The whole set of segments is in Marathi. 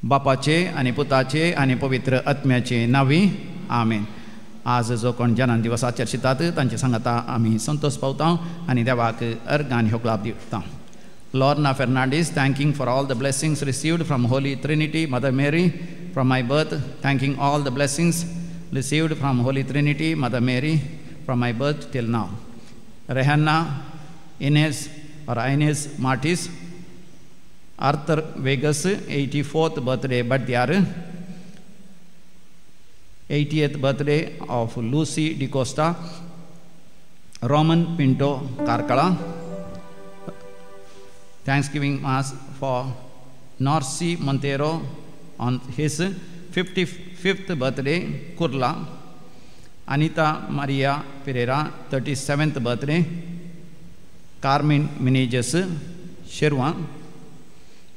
बापाचे आणि पुताचे आणि पवित्र आत्म्याचे नावी आमेन. आज जो कोण जनान दिवस आचरशितात तांचे सांगता आमी संतोष पावता आणि देवाक अर्घ आनी होगलाप दिता. Lorna Fernandez, thanking for all the blessings received from Holy Trinity, Mother Mary, from my birth, thanking all the blessings received from Holy Trinity, Mother Mary, from my birth till now. Rehanna Inez or Inez Martis, Arthur Vegas, 84th birthday, but they are 80th birthday of Lucy Di Costa, Roman Pinto Carcala. Thanksgiving Mass for Norcy Montero on his 55th birthday, Kurla. Anita Maria Pereira, 37th birthday, Carmen Meneges, Sherwa.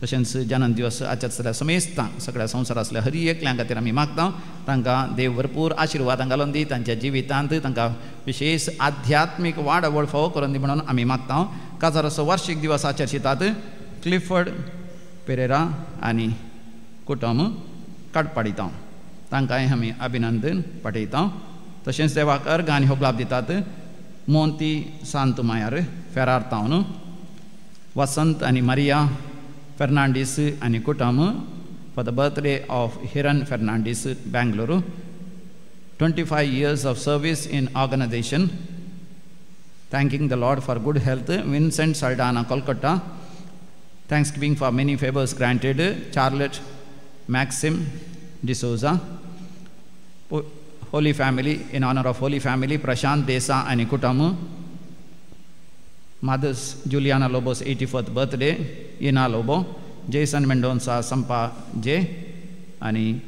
तशेंच जन्म दिवस आचरतल्या समेस्तांक सगळ्या संवसारांतल्या हर एकल्या खातीर आमी मागता तांकां देव भरपूर आशिर्वाद घालून दी, तांच्या जिवितांत तांकां विशेष आध्यात्मीक वाड वळफाव करून दी म्हणून आमी मागता. 1000 वार्षिक दिवस आचरशितात क्लिफर्ड पेरेरा आनी कुटुंब काडपाडिता, तांकांय आमी अभिनंदन पाठयता. तशेंच देवाक अर्घ आनी होगलाप दितात मोंती सांत मायार फेरार तावन, वसंत आनी मारिया Fernandez and कुटुंब for the birthday of Hiran Fernandez, Bangalore. 25 years of service in organization. Thanking the Lord for good health. Vincent Saldana, Kolkata. Thanksgiving for many favors granted. Charlotte Maxim D'Souza. Holy Family, in honor of Holy Family, Prashant Desa and kutumbam. Mothers Juliana Lobos 84th birthday, Ina Lobo, Jason Mendonça Sampa J, and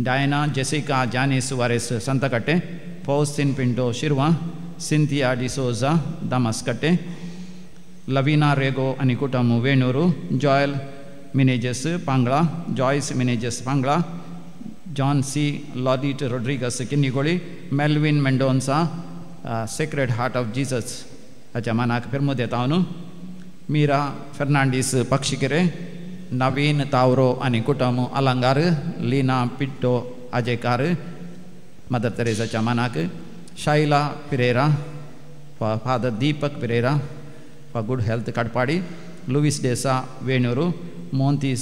Diana Jessica Janice Suarez Santacate, Faustin Pinto Shirwa, Cynthia D'Souza Damascate, Lavina Rego Anikutamu Venuru, Joel Meneges Pangla, Joyce Meneges Pangla, John C. Lodit Rodriguez Kinigoli, Melvin Mendonça, Sacred Heart of Jesus. अच्छा मनाक फिर मुझे ताऊनु मीरा फर्नांडिस पक्षिकेरे नवीन तावरो आणि कुटुंब अलंगार लीना पिट्टो अजयकार मदर तेरेसा मनाक Shaila Pereira father Deepak Pereira for good health Katpadi Louis D'Sa Venur Montis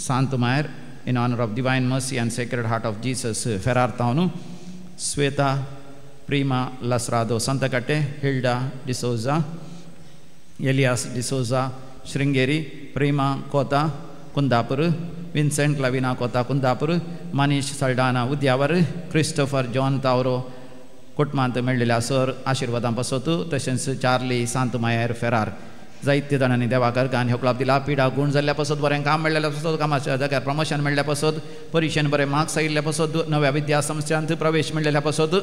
सांतमायर in honour of divine mercy and sacred heart of Jesus फेरार ताऊनु Shweta Prima Lasrado Santacate, Hilda D'Souza, Elias D'Souza, Sringeri, Prima Kota Kundapur, Vincent Lavina Kota Kundapur, Manish Saldana Udyavar, Christopher John Tauro, Kutmant Meldilasur, Ashirvadam Pasotu, Tashens Charlie Santumayer Ferrar. जायते जाणांनी देवाकार गान होकलाप दिला. पिडा गुण जाल्ल्या पासत बरें काम मेळ्ळेल्या पासत कामाच्या जाग्यार प्रमोशन मेळ्ळ्या पासत परिक्षेन बरें मार्क्स आयिल्ल्या पासत नव्या विद्या संस्थांत प्रवेश मेळ्ळेल्या पासत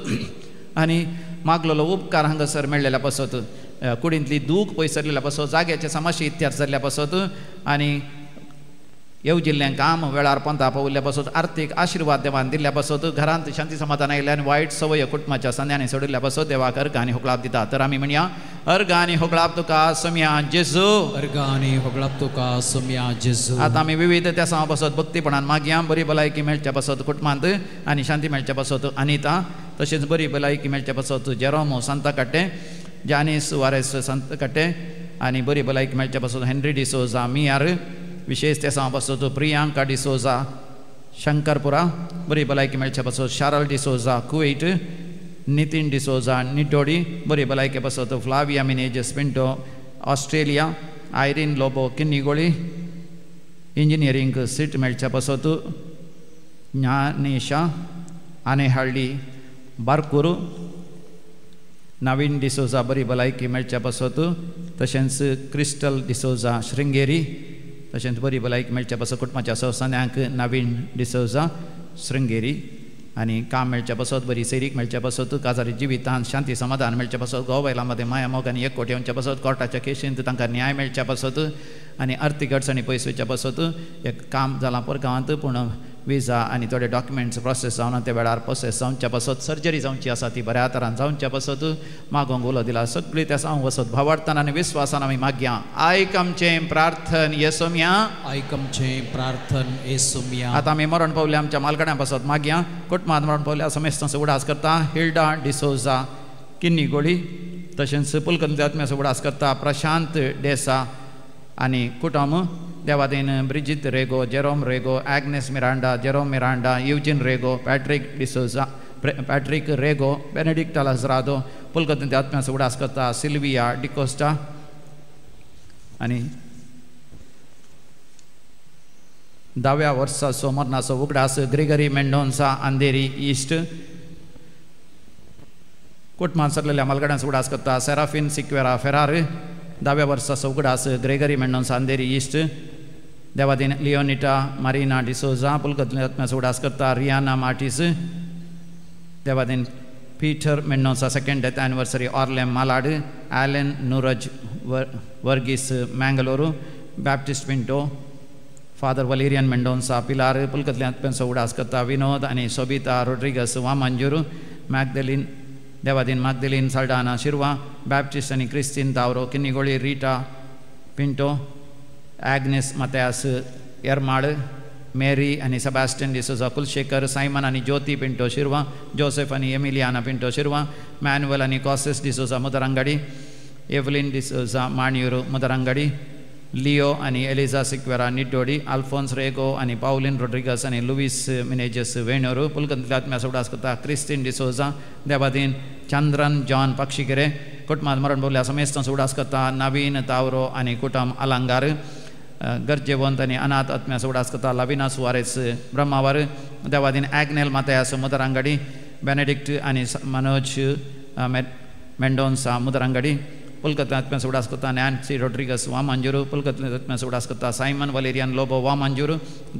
आनी मागलेलो उपकार हांगासर मेळ्ळेल्या पासत कुडींतली दूख पयसरलेल्या पासत जाग्याचे समस्या इत्यार जाल्ल्या पासत आनी येवजिल्लें काम वेळार पंथा पावल्ल्या पासत आर्थीक आशिर्वाद देवान दिल्ल्या पासत घरांत शांती समाधान आयिल्ल्या आनी वायट सवय कुटुंबाच्या संध्यानी सोडिल्ल्या पासत देवाक अर्घ आनी होगलाप दिता. तर आमी म्हणया अर्घ आनी होगलाप तुका सोम्या जेजू, अर्घ आनी होगलाप तुका सोम्या जेजू. आतां आमी विविध त्या पासत भक्तीपणान मागया बरी भलायकी मेळच्या पासत कुटुंबांत आनी शांती मेळच्या पासत अनिता, तशेंच बरी भलायकी मेळच्या पासत जेरोमो सांताकाटे, जानीस वारेस सांताकाटे आनी बरी भलायकी मेळच्या पासत हेनरी डिसोजा मियार, विशेष त्या पासत प्रियांका डिसोजा शंकरपुरा, बरी भलायकी मेळच्या पासत शारल डिसोजा कुवेट, नितीन डिसोजा निटोडी, बरी भलायकी पासत Flavia Menezes Pinto Australia, Irene Lobo Kinnigoli, engineering seat मेळच्या पासत ज्ञानेशा आनेहळ्ळी बारकूर, नवीन डिसोजा बरी भलायकी मेळच्या पासत, तशेंच क्रिस्टल डिसोजा श्रृंगेरी, तशेंच बरी भलायकी मेळच्या पासत कुटुंबाच्या सदस्यांक नवीन डिसोजा श्रृंगेरी. आनी काम मेळचे पासत बरी सैरीक मेळचे पासत काजारी जिवितांत शांती समाधान मेळचे पासत घोव बायलां मदें माया मोगांनी एकवट येवचे पासत कोर्टाच्या केशींत तांकां न्याय मेळचे पासत आनी अर्थीक अडचणी पयस वयचे पासत एक काम जालां परगांवांत पूण विजा आनी थोडे डॉक्युमेंट्स प्रोसेस जावन ते वेळार प्रोसेस जावचे पासत सर्जरी जावची आसा ती बऱ्या तरान जावचे पासत मागोंक उलो दिला सगळीं त्या सांग वसत भावार्थान आनी विस्वासान आमी मागया आयक आमचें प्रार्थन येसोम्या आयक आमचें प्रार्थन येसोम्या. आतां आमी मरण पावले आमच्या मालकड्या पासत मागया कुटुंबांत मरण पावल्या समेस्तांचो उडास करता हिल्डा डिसोजा किन्नीगोळी तशेंच पुलकंती आत्म्याचो उडास करता प्रशांत डेसा आनी कुटुंब देवादीन ब्रिजित रेगो जेरोम रेगो ॲग्नेस मिरांडा जेरोम मिरांडा युजिन रेगो पॅट्रिक डिसोजा पॅट्रिक रेगो बेनेडिक्ट लाझरादो पुलकंती आत्म्याचो उडास करता सिल्विया डिकोस्टा आनी 10व्या वर्साचो मरणाचो उगडास ग्रेगरी मेंडोन्सा अंधेरी ईस्ट कुटुंबांत सरलेल्या मालगड्यांचो उगडास करता सेराफिन सिक्वेरा फेरार 10व्या वर्साचो उगडास ग्रेगरी मेंडोन्सा अंधेरी ईस्ट देवादीन लिओनिटा मारिना डिसोजा पुलकंती आत्म्याचो उगडास करता रियाना मार्टिस देवादीन Peter Mendonca second death anniversary Orlem Malad Alan नुरज वर्गीस मँगलोरू बॅप्टिस्ट पिंटो फादर वलेरियन मेंडोन्सा पिलार पुलकंती आत्म्याचो उगडास करता विनोद आनी सोबिता रोड्रिगस वामांजूर मॅगदलीन देवादीन मॅगदलीन साल्डाना शिरवा बॅप्टिस्ट आनी क्रिस्तीन दावरो किन्नीगोळी रिटा पिंटो ॲग्नेस मत्यास एर्माड मेरी आनी सेबास्टियन डिसोजा कुलशेखर सायमन आनी ज्योती पिंटो शिरवा जोसेफ आनी एमिलियाना पिंटो शिरवा मॅन्युअल आनी कॉसेस डिसोजा मुदरांगडी एवलिन डिसोजा माणियूर मुदरांगडी लिओ आनी एलिझा सिक्वेरा निड्डोडी अल्फोन्स रेगो आनी पावलिन रोड्रिगस आनी लुईस मिनेजस वेणोरू पुलकंती आत्म्याचो उगडास करता क्रिस्टीन डिसोजा देवादीन चंद्रन जॉन पक्षिकेरे कुटुंबांत मरण पावल्या समेस्तांचो उगडास करता नवीन तावरो आनी कुटुंब अलंगार गरजेवंत आनी अनाथ आत्म्याचो उगडास करता Lavina Soares Brahmavar Devadin Agnel मातयास मुदरांगडी Benedict आनी मनोज मेंडोन्सा मुदरांगडी पुलकंती आत्म्याचो उगडास करता नॅन्सी रोड्रिगस वामांजूर पुलकंती आत्म्याचो उगडास करता सायमन वलेरियन लोबो वामांजूर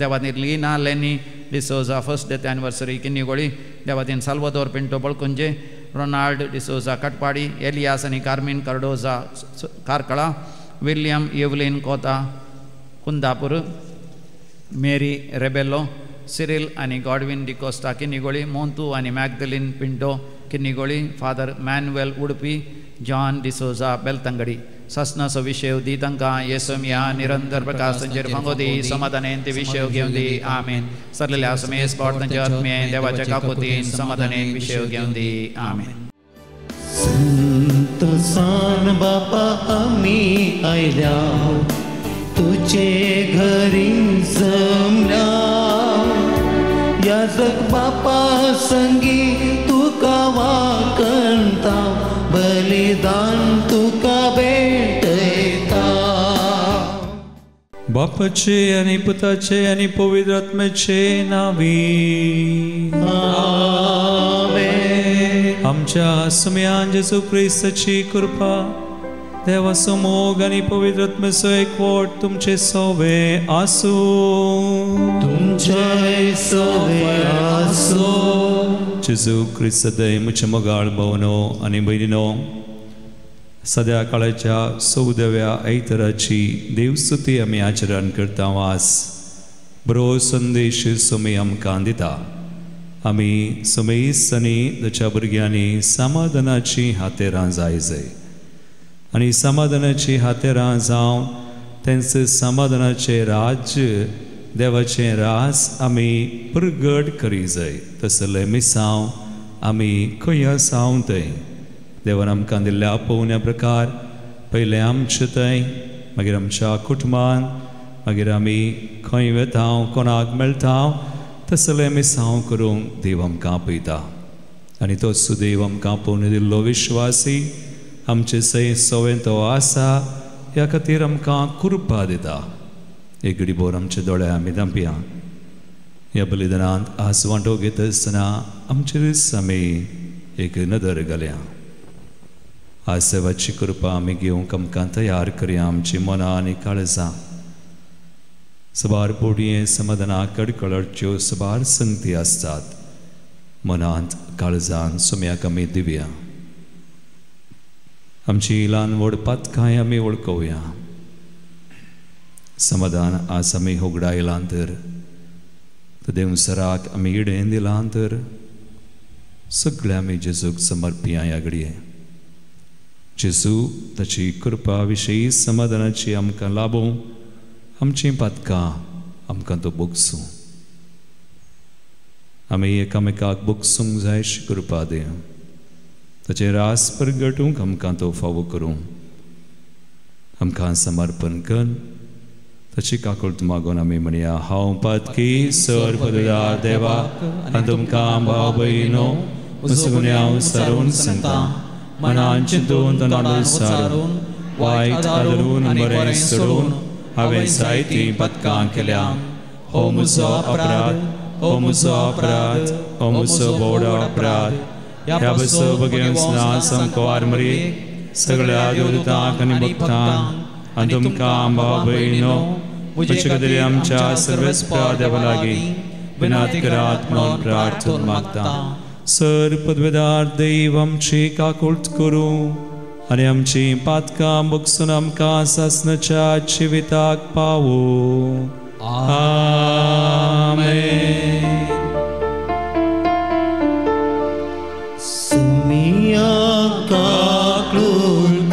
देवादीन Leena Lenny D'Souza first death anniversary Kinnigoli देवादीन साल्वादोर पिंटो बळकुंजे रोनाल्ड डिसोजा कटपाडी एलियास आनी कार्मिन कार्डोजा कारकळा विलियम एवलिन कोता कुंदापूर मेरी रेबेलो सिरिल आनी गॉडविन डिकोस्टा किन्नीगोळी मोंतू आनी मॅगदलीन पिंटो किन्नीगोळी फादर मॅन्युएल उडपी जॉन डिसोजा बेलतंगडी ससनाचो विशय दी तांकां येसोम्या निरंतर प्रकाश तांचेर भांगोदी समाधानेन ते विशय घेवन दी आमेन सरलेल्या समेस पावट तांचे आत्मे देवाच्या काकुतीन समाधानेन विशय घेवन दी आमेन. संतोषान बापा आमी आयल्या तुझे घरी जमल्या याजक बापा संगी तुका वाकणता बलिदान तुका भेटयता. बापाचे आनी पुताचे आनी पवित्र आत्म्याचे नावी आमेन. आमच्या सुम्यान जेजू क्रिस्ताची कृपा देवाचो मोग आनी पवित्र आत्म्याचो एकवट तुमचे सवे आसूं. तुमचे सवे आसूं. जेजू क्रिस्त दय मुचे मोगाळ भवनो आनी भयणीनो सद्या काळाच्या 14व्या ऐतराची देवस्तुती आमी आचरण करता वास बरो संदेश सोमी आमकां दिता. आमी समेस आनी ताच्या भुरग्यांनी समाधानाची हातेरां जाय आनी समाधानाची हातेरां जावन तेंचे समाधानाचे राज्य देवाचें रास आमी प्रगट करी जाय. तसले मिसांव आमी खंय आसांव थंय देवान आमकां दिल्ल्या पळोवण्या प्रकार पयलें आमचे थंय मागीर आमच्या कुटुंबान मागीर आमी खंय वेता कोणाक मेळटा तसले मिसांव करूंक देव आमकां आपयता. आनी तो सुदेव आमकां पळोवन दिल्लो विश्वासी आमचे सय सवें तो आसा ह्या खातीर आमकां कृपा दिता. एक घडी भर आमचे दोळे आमी धांपया. ह्या बलिदानांत आसवांटो घेत आसतना आमचेर आमी एक नदर घालया. आसेवाची कृपा आमी घेवंक आमकां तयार करया. आमची मनां आनी काळजां सबार पोडये समाधाना कडकळच्यो सबार संगती आसतात. मनांत काळजांत सुम्याक आमी दिवया. आमची ल्हान व्हड पातकांय आमी वळखुया. समाधान आज आमी उगडायलां तर देवसराक आमी इडेन दिलां तर सगळे आमी जेजूक समर्पिया ह्या घडये. जेजू ताची कृपा विशयी समाधानाची आमकां लाभो, आमची पातकां आमकां तो बोगसूं. आमी एकामेकाक बोगसूंक जाय अशी कृपा दे. ताचे रास परगटूंक आमकां तो फावो करूं. आमकां समर्पण कर. ताची काकुळट मागून आमी म्हणया, हांव पातकी सर पदवीदार देवाक आनी तुमकां भाव भयणो उसगुन्यांव सारून सांगता. मनान चिंतून तोंडार सारून वायट आदरून बरें सोडून हांवें जायतीं पातकां केल्या. हो म्हजो अपराध, हो म्हजो अपराध, हो म्हजो व्हड अपराध. ह्या बसो बगेन सामको आरमरी सगळ्या देवतांक आनी भक्तांक आनी तुमकां भाव भयणो म्हजे खातीर आमच्या सर्वस्व देवा लागीं विनंती करात म्हणून प्रार्थना मागता. सर पदवीदार देव आमची काकुळट करूं आनी आमची पातकां बगसून आमकां सासणाच्या जिविताक पावो. आमेन. सुमिया काकुळट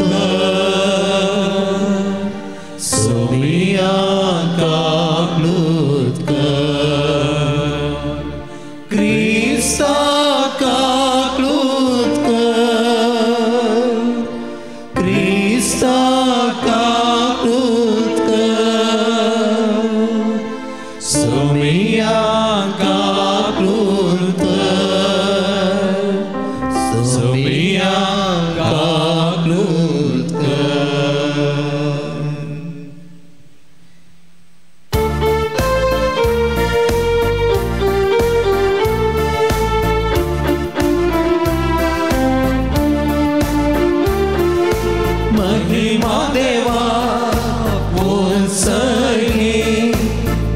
सुमिया काकुळट क्रिस्ता काकुळट क्रिस्ता काकुळट सुमिया काकुळट सुमिया काकुळट. महिमा देवा सर्गी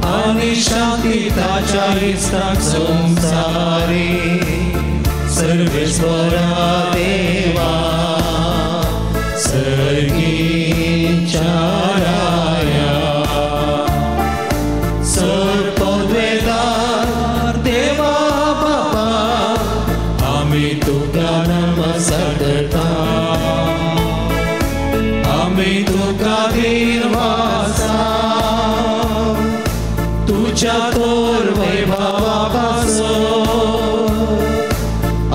आणि शांती ताच्या इष्टाक संसारी. सर्वेश्वरा देवा सर्गीच्या राया सर्पद्वेदार देवा बाबा आम्ही तुका नमस्कारता. आम्ही तुका दिनवासा तुझ्या तोर वैभवापासून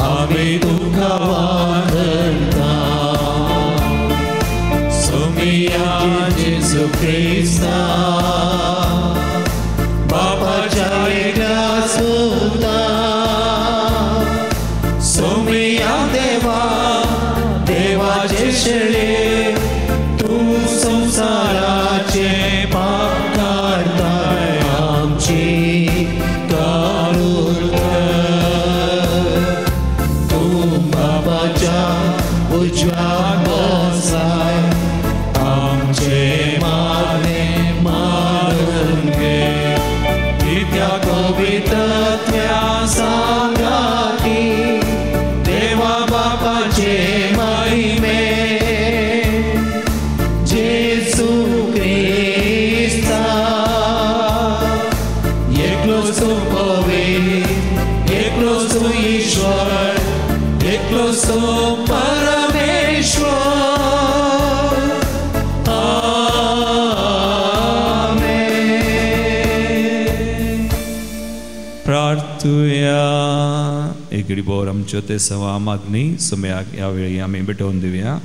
आम्ही तुका वादनता. सुमिया जेजू ख्रिस्ता बापाच्या वेगळ्या सुद्धा सुमिया देवा देवाचे शेळे तू संसाराचे पाप काढताय. आमची काकुळट तू बाबाच्या उजव्या बसाय. आमचे मागणे मारून घे. इत्या पवित्रत्या सांगाती देवा बापाचे महिमे. जेजू ख्रिस्ता एकलोच तू पवित्र, एकलोच तू ईश्वर, एकलोच तू परमेश्वर. आमेन. प्रार्थुया. एकडी बोर आमच्यो ते सवा मागणी सुम्याक ह्या वेळी आमी भेटोवन दिवया.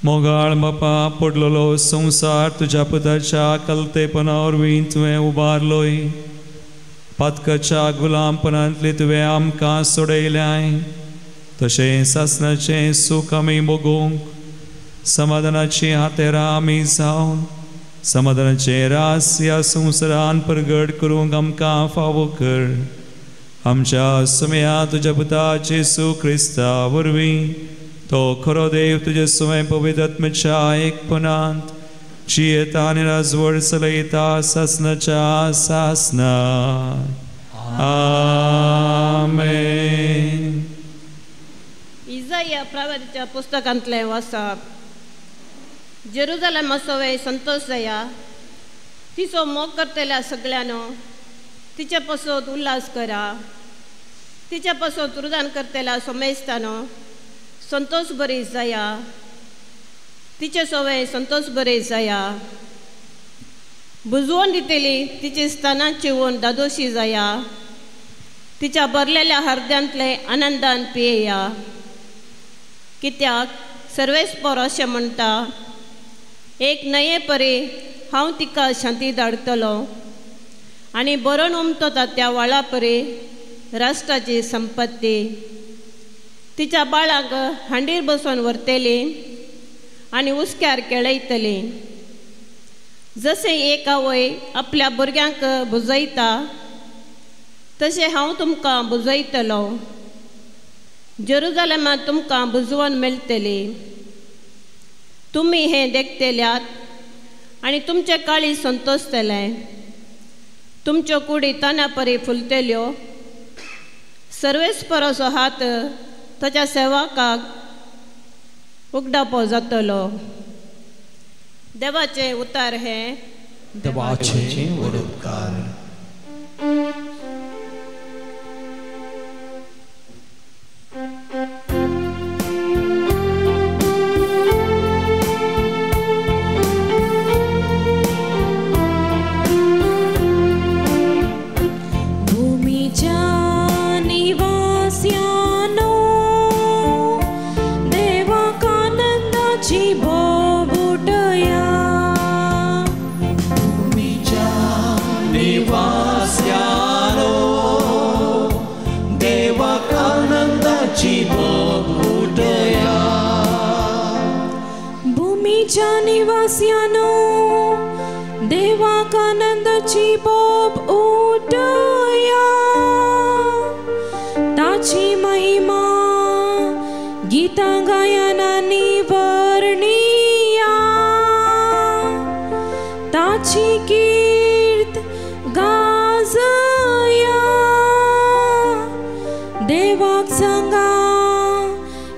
मोगाळ बापा पडलेलो संसार तुझ्या पुताच्या कलतेपणा वरवीं तुवें उबारलोय. पातकाच्या गुलामपणांतली तुवें आमकां सोडयल्याय. तशें सासणाचें सूख आमी भोगूंक समाधानाची हातेरां आमी जावन समाधानाचे रास ह्या संवसारान परगट करूंक आमकां फावो कर. आमच्या सुम्या तुज्या पुता जेजू ख्रिस्ता वरवीं तो खरो देव तुजे सुमें पवित्र आत्म्याच्या एकपणांत जियेता आनी राजवड चलयता सासणाच्या सासनात. आमेन. इसाया प्रवादीच्या पुस्तकांतले वाचप. जेरुजालेमाचो वेळ संतोश जाया, तिचो मोग करतल्या सगळ्यांनो तिच्या पासत उल्हास करा. तिच्या पासत रुदान करतल्या सोमेस्तानो संतोष बरी जाया. तिचे सोवे संतोष बरे जाया. बुजवून दितेली तिची स्थानां चिवून दादोशी जाया. तिच्या भरलेल्या हृदयांतले आनंदान पियेया. कित्याक सर्वेस्पर अशें म्हणटा, एक नये परी हांव तिका शांती धाडटलो आनी बरोवन उमटता त्या वाळा परी राष्ट्राची संपत्ती. तिच्या बाळाक हांडीर बसोवन व्हरतली आनी उस्क्यार खेळयतली. जशें एक आवय आपल्या भुरग्यांक बुजयता तशें हांव तुमकां बुजयतलो. जेरुजालेमांत तुमकां बुजवण मेळटली. तुमी हें देखतल्यात आनी तुमचे काळी संतोशतले. तुमच्यो कुडी ताना परी फुलतल्यो. सर्वेस्पराचो हात ताच्या सेवकाक उगडापो जातलो. देवाचे उतार हे देवाचे वडोदकार. भूमीच्या निवासियानो देवाक आनंदाची बोब उठया. ताची महिमा गीतां गायनांनी वर्णिया. ताची कीर्त गाजया. देवाक सांगा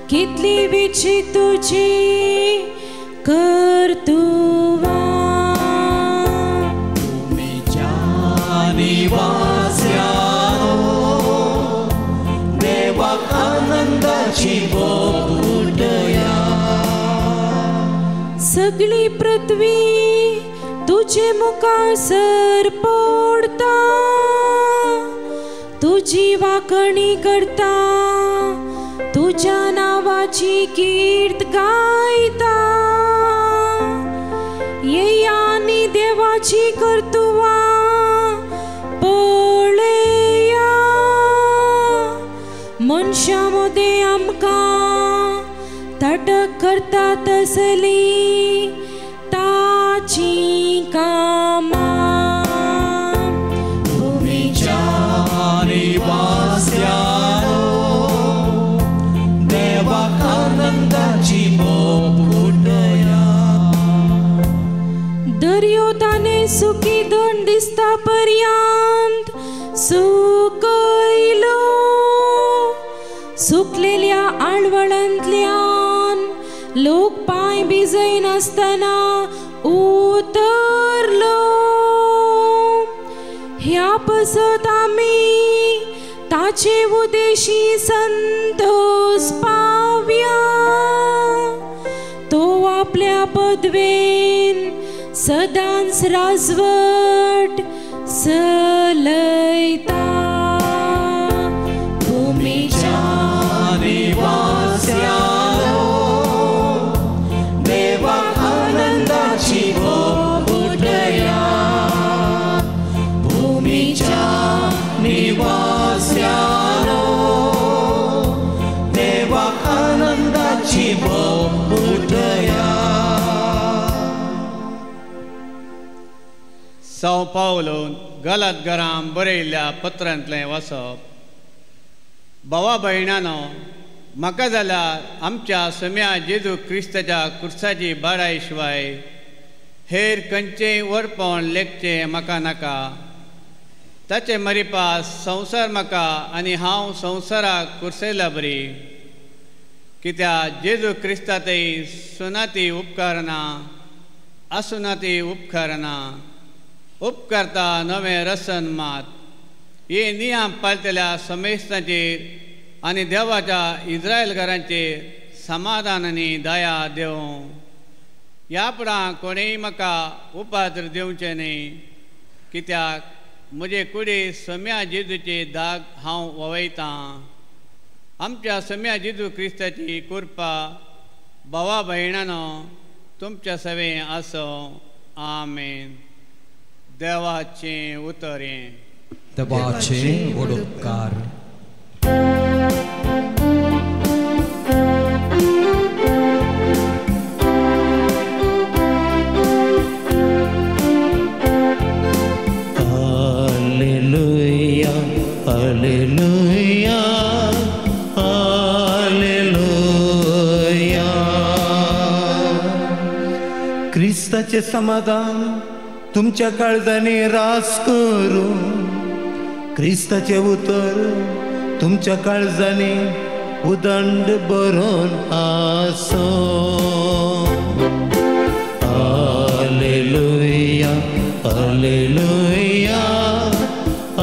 कितली विचित्र तुझी कर्तुवां. भूमीच्या निवास्यानो देवाक आनंदाची बोब उठया. सगळी पृथ्वी तुझे मुखासर पडता. तुझी वाखणी करता. तुझ्या नावाची कीर्त गायता. येयानी देवाची कर्तुवां पळया. मनशांमध्ये आमकां तटक करता तसली ताची कामां. भूमीच्या निवास्यानो देवाक आनंदाची बोब उठया. दर्यो ताने सुखी धन दिसता पर्यंत सुकयलो. सुकलेल्या आळवळांतल्यान लोक पांय भिजय नासतना उतरलो. ह्या पसत आमी ताचे उदेशी संतोष पावया. तो आपल्या पदवेन सदांच राजवट चलयता. भूमीच्या निवास्यानो देवाक आनंदाची बोब उठया. भूमीच्या निवास्यानो देवाक आनंदाची बोब उठया. साव पावलो गलातघरां बरयल्ल्या पत्रांतलें वाचप. भावा भयणानो, म्हाका जाल्यार आमच्या सम्या जेजू क्रिस्ताच्या कुर्साची बाराय शिवाय हेर खंयचेय वरपण लेखचें म्हाका नाका. ताचे मरिपास संवसार म्हाका आनी हांव संवसाराक कुर्सयला बरी कित्याक जेजू क्रिस्तातय सुनाती उपकारना आसुनाती उपकारना उपकारता नवें रसन मात हे नियम पाळटल्या समेस्तांचेर आनी देवाच्या इस्रायल घरांचेर समाधान आनी दया देवं ह्या फुडां कोणेय म्हाका उपात्र दिवचें न्ही कित्याक म्हजे कुडी सम्या जेजूचे दाग हांव वोवयतां आमच्या सम्या जेजू क्रिस्ताची कृपा भावा भयणानो तुमच्या सवें आसूं आमेन देवाचें उतरें देवाचे उपकार Alleluia, Alleluia, Alleluia. क्रिस्ताचे समाधान तुमच्या काळजांनी रास करूं क्रिस्ताचे उतर तुमच्या काळजांनी उदंड बरोवन आसो Alleluia, Alleluia,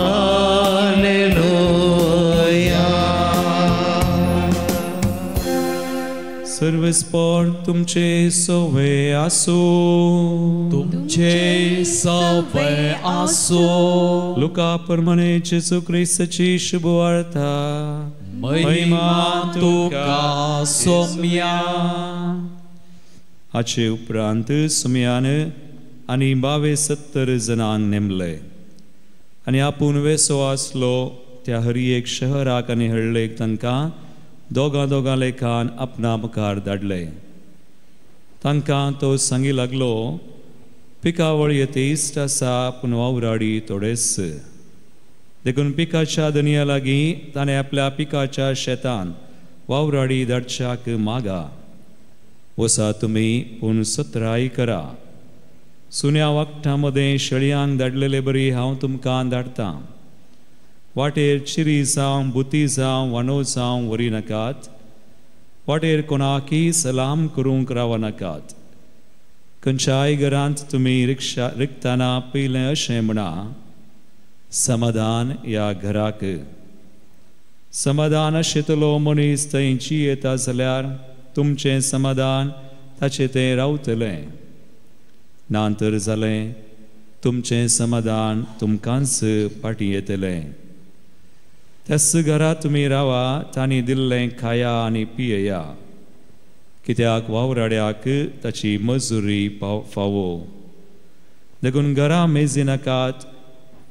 Alleluia. सर्वस्पर तुमचे सवे आसो तुमचे सवे आसो लुका प्रमाणे जेजू ख्रिस्ताची शुभ वार्ता महिमा तुका सोम्या हाचे उपरांत सुमयान आनी 70 जणांक नेमले आनी आपूण वेसो आसलो त्या हरी एक शहराक आनी हळ्ळेक तांकां दोगां लेखान आपणा मुखार धाडले तांकां तो सांगी लागलो पिकावळ येतेस्त आसा पूण वावराडी थोडेच देखून पिकाच्या दनया लागीं ताणें आपल्या पिकाच्या शेतान वावराडी धाडच्याक मागा वसा तुमी पूण सत्राय करा सुन्या वखटां मदें शेळयांक धाडलेले बरी हांव तुमकां धाडटां वाटेर चिरी जावं बुती जावं वांडो जावं व्हरी नाकात वाटेर कोणाकीय सलाम करूंक राव नाकात खंयच्याय घरांत तुमी रिकताना पयलें अशें म्हणा समाधान ह्या घराक समाधान आशितलो मनीस थंयची येता जाल्यार तुमचें समाधान ताचें तें रावतलें नांतर जालें तुमचें समाधान तुमकांच फाटीं येतलें त्याच घरांत तुमी रावा तांणी दिल्लें खाया आनी पियेया कित्याक वावराड्याक ताची मजुरी फावो देखून घरां मेजी नाकात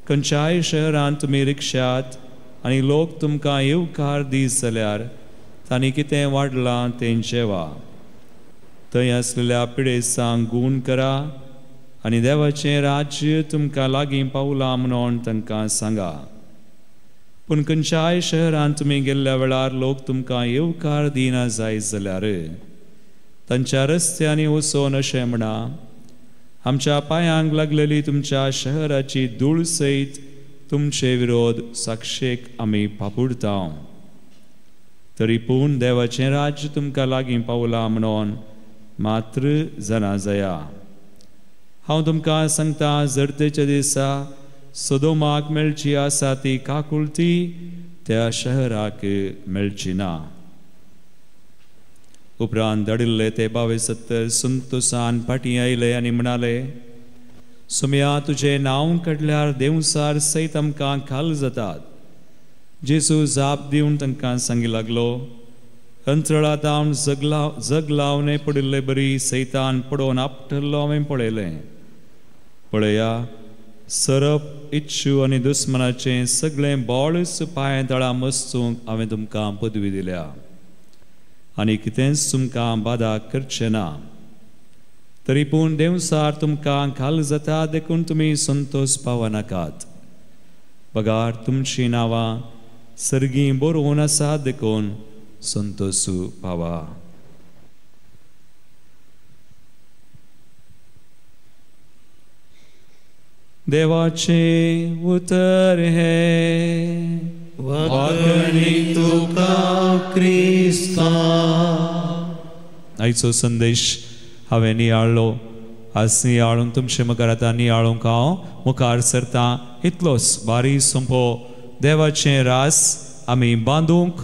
खंयच्याय शहरांत तुमी रिक्षात आनी लोक तुमकां येवकार दीत जाल्यार तांणी कितें वाडलां तें जेवा थंय आसलेल्या पिडेसांक गूण करा आनी देवाचें राज्य तुमकां लागीं पावलां म्हणून तांकां सांगा पूण खंयच्याय शहरांत तुमी गेल्ल्या वेळार लोक तुमकां येवकार दिना जायत जाल्यार तांच्या रस्त्यांनी वचोन अशें म्हणा आमच्या पांयांक लागलेली तुमच्या शहराची धूळ सयत तुमचे विरोध साक्षेक आमी पापुडटाव तरी पूण देवाचें राज्य तुमकां लागीं पावलां म्हणून मात्र जाणा जाया हांव तुमकां सांगता जरतेच्या दिसा सोदोमाक मेळची आसा ती काकुळटी त्या शहराक मेळची ना उपरांत धाडिल्ले ते 70 संतोशान फाटीं आयले आनी म्हणाले सुमया तुजें नांव काडल्यार देंवसार सयत आमकां खाल जातात जेजू जाप दिवन तांकां सांगी लागलो अंतराळांत हांव जग लावने पडिल्ले बरी सैतान पडोवन आपटल्लो हांवें पळयलें पळया सरप इच्छू आनी दुस्मनाचें सगळें बोळस पांय तळां मस्तूंक हांवें तुमकां पदवी दिल्या आनी कितेंच तुमकां बादा करचें ना तरी पूण देंवसार तुमकां खाल जाता देखून तुमी संतोश पावनाकात पगार तुमची नांवां सर्गीं बरोवन आसात देखून संतोशू पावा देवाचे उतर हे वाकणी तुका क्रिस्ता. आयचो संदेश हांवें नियाळ्ळो. आज नियाळून तुमचे मुखार आतां नियाळूंक हांव मुखार सरता. इतलोच बारी सोंपो देवाचें रास आमी बांदूंक,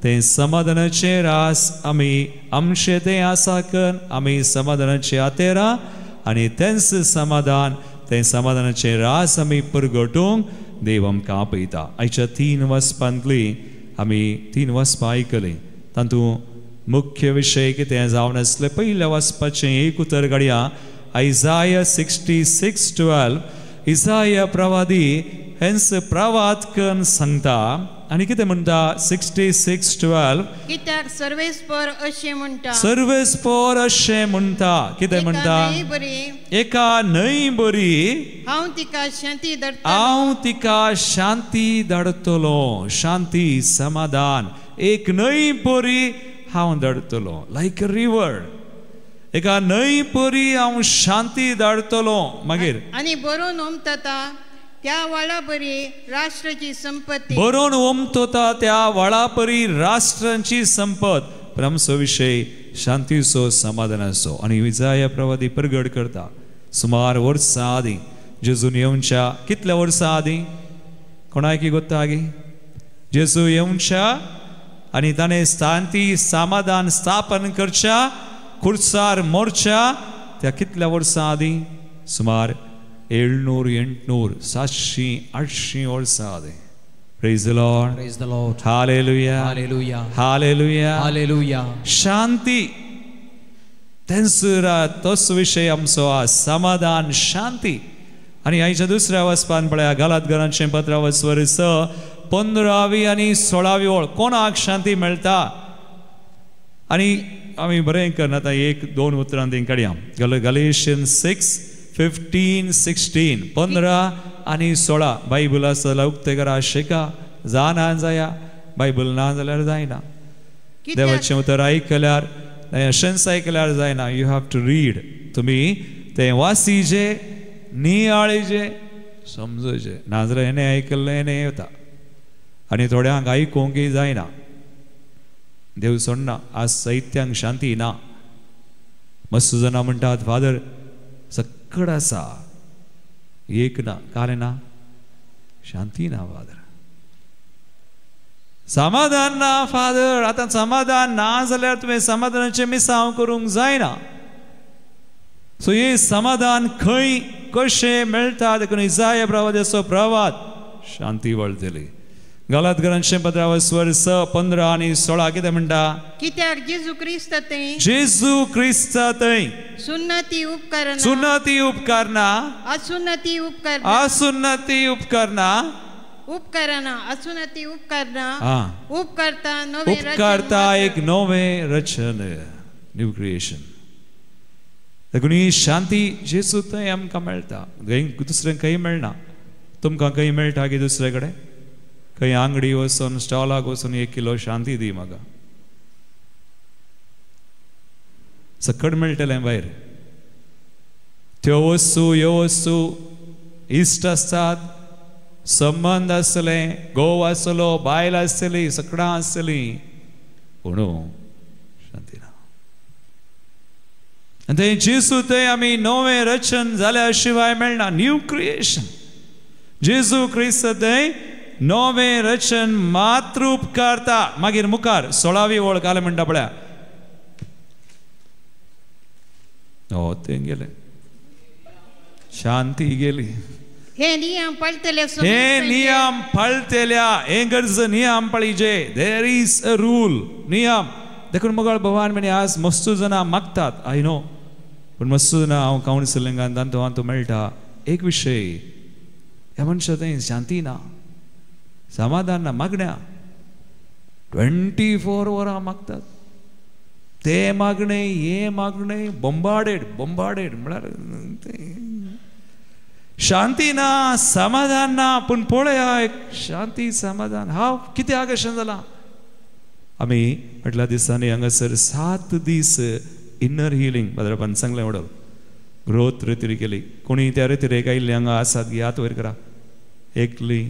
तें समाधानाचें रास आमी आमचें तें आसा करून आमी समाधानाचें आतेरां आनी तेंच समाधान, तें समाधानाचें रास आमी परगटूंक देव आमकां आपयता. आयच्या 3 वचपांतली आमी 3 वचपां आयकलीं. तातूंत मुख्य विशय कितें जावन आसलें. पयल्या वचपाचें एक उतर काडया. आयजाया 66:12. इसाया प्रवादी हेंच प्रवाद करून सांगता आनी कितें म्हणटा 66:12. कित्याक सर्वेस्पर अशें म्हणटा, सर्वेस्पर अशें म्हणटा. कितें म्हणटा? एका न्हंय बरी हांव तिका शांती धाडटलो. हांव तिका शांती धाडटलो. शांती, समाधान. एक न्हंय बरी हांव धाडटलो. लायक अ रिवर. एका न्हंय बरी हांव शांती धाडटलो. मागीर आनी बरोवन ओमतता त्या वळा बरी राष्ट्राची संपत्ती. बरोवन ओमतता त्या वळा परी राष्ट्रांची संपत. आमचो विशय शांतीचो, समाधानाचो. आनी इसाया प्रवादी प्रगट करता सुमार वर्सां आदीं, जेजून येवच्या कितल्या वर्सां आदीं कोणाक गोत्ता आगी? जेजू येवच्या आनी ताणें शांती समाधान स्थापन करच्या, खुर्सार मोरच्या त्या कितल्या वर्सां आदीं? सुमार 700, 800, 700, 800 वर्सां आदीं. Praise the Lord. Praise the Lord. Hallelujah. Hallelujah. Hallelujah. Hallelujah. शांती तेंसुरा तोच विशय आमचो आज. समाधान, शांती. आनी आयच्या दुसऱ्या वचपान पळया गलातकारांचें पत्र वचवर 15वी आनी 16वी ओळ. कोणाक शांती मेळटा? आनी आमी बरें करना आतां 1-2 उतरां तीं काडया. गलेशियन्स 6:15-16. 15 आनी 16 बायबल आसा जाल्यार उक्ते करा, शिका. जाना जाया, बायबल ना जाल्यार जायना. देवाचें उतर आयकल्यार, अशेंच आयकल्यार जायना. You have to read. तुमी तें वासीचे, नियाळीचे, समजूचे. नाजाल्यार हेणें आयकल्लें हेणें येता आनी थोड्यांक आयकूंकय जायना. देव सोडना. आज साहित्यांक शांती ना. मस्त जाणां म्हणटात फादर सक्कड आसा, एक ना. काले ना? शांती ना फादर. समाधान ना फादर. आतां समाधान ना जाल्यार तुवें समाधानाचें मिसांव करूंक जायना. सो हे समाधान खंय कशें मेळटा देखून इसाया प्रवाद्याचो प्रवाद. शांती वळटली. गलातकारांचें पत्र वचवर 15 आनी 16 कितें म्हणटा? कित्याक जेजू क्रिस्त थंय, जेजू क्रिस्त थंय सुन्नती उपकारना, सुन्नती उपकारना, असुन्नती उपकारना, असुन्नती उपकारना, उपकारना, असुन्नती उपकारना, उपकारता नवे उपकारता एक नवें रचन, न्यू क्रिएशन. देखून ही शांती जेजू थंय आमकां मेळटा. दुसऱ्यांक खंय मेळना. तुमकां खंय मेळटा की दुसरे कडेन? खंय आंगडी वचून स्टॉलाक वचून 1 किलो शांती दी म्हाका. सकड मेळटलें भायर. त्यो वस्तू ह्यो वस्तू इश्ट आसतात, संबंद आसतले, घोव आसतलो, बायल आसतली, सकडां आसतली, पूण शांती ना. आनी थंय जेजू थंय आमी नवें रचन जाल्या शिवाय मेळना. New creation. जेजू क्रिस्त थंय नवें रचन मात्र उपकारता. मागीर मुखार 16वी ओळ काले म्हणटा पळया. तें गेलें. शांती गेली. हे नियम पाळटले. हे नियम पाळटल्या. हे गरज नियम पाळीचे. There is a rule. नियम. देखून मोगाळ भगवान म्हणे आज मस्त जाणां मागतात. I know. पूण मस्त जाणां हांव कावन्सिलिंगान तांतू मेळटा. एक विशय, ह्या मनशा थंय शांती ना, समाधान ना. मागण्या 24 वरां मागतात. ते मागणे, हे मागणे, बोंबाडेड म्हळ्यार शांती ना, समाधान ना. पूण पळया एक शांती, समाधान. हांव कित्याक अशें जालां? आमी फाटल्या दिसांनी हांगासर 7 दीस इन्नर हिलींग भाद्रपान सांगलें वडल. रोत रिती केली कोणी त्या रितीरेक आयिल्ली हांगा आसात गी हात वयर करा एकली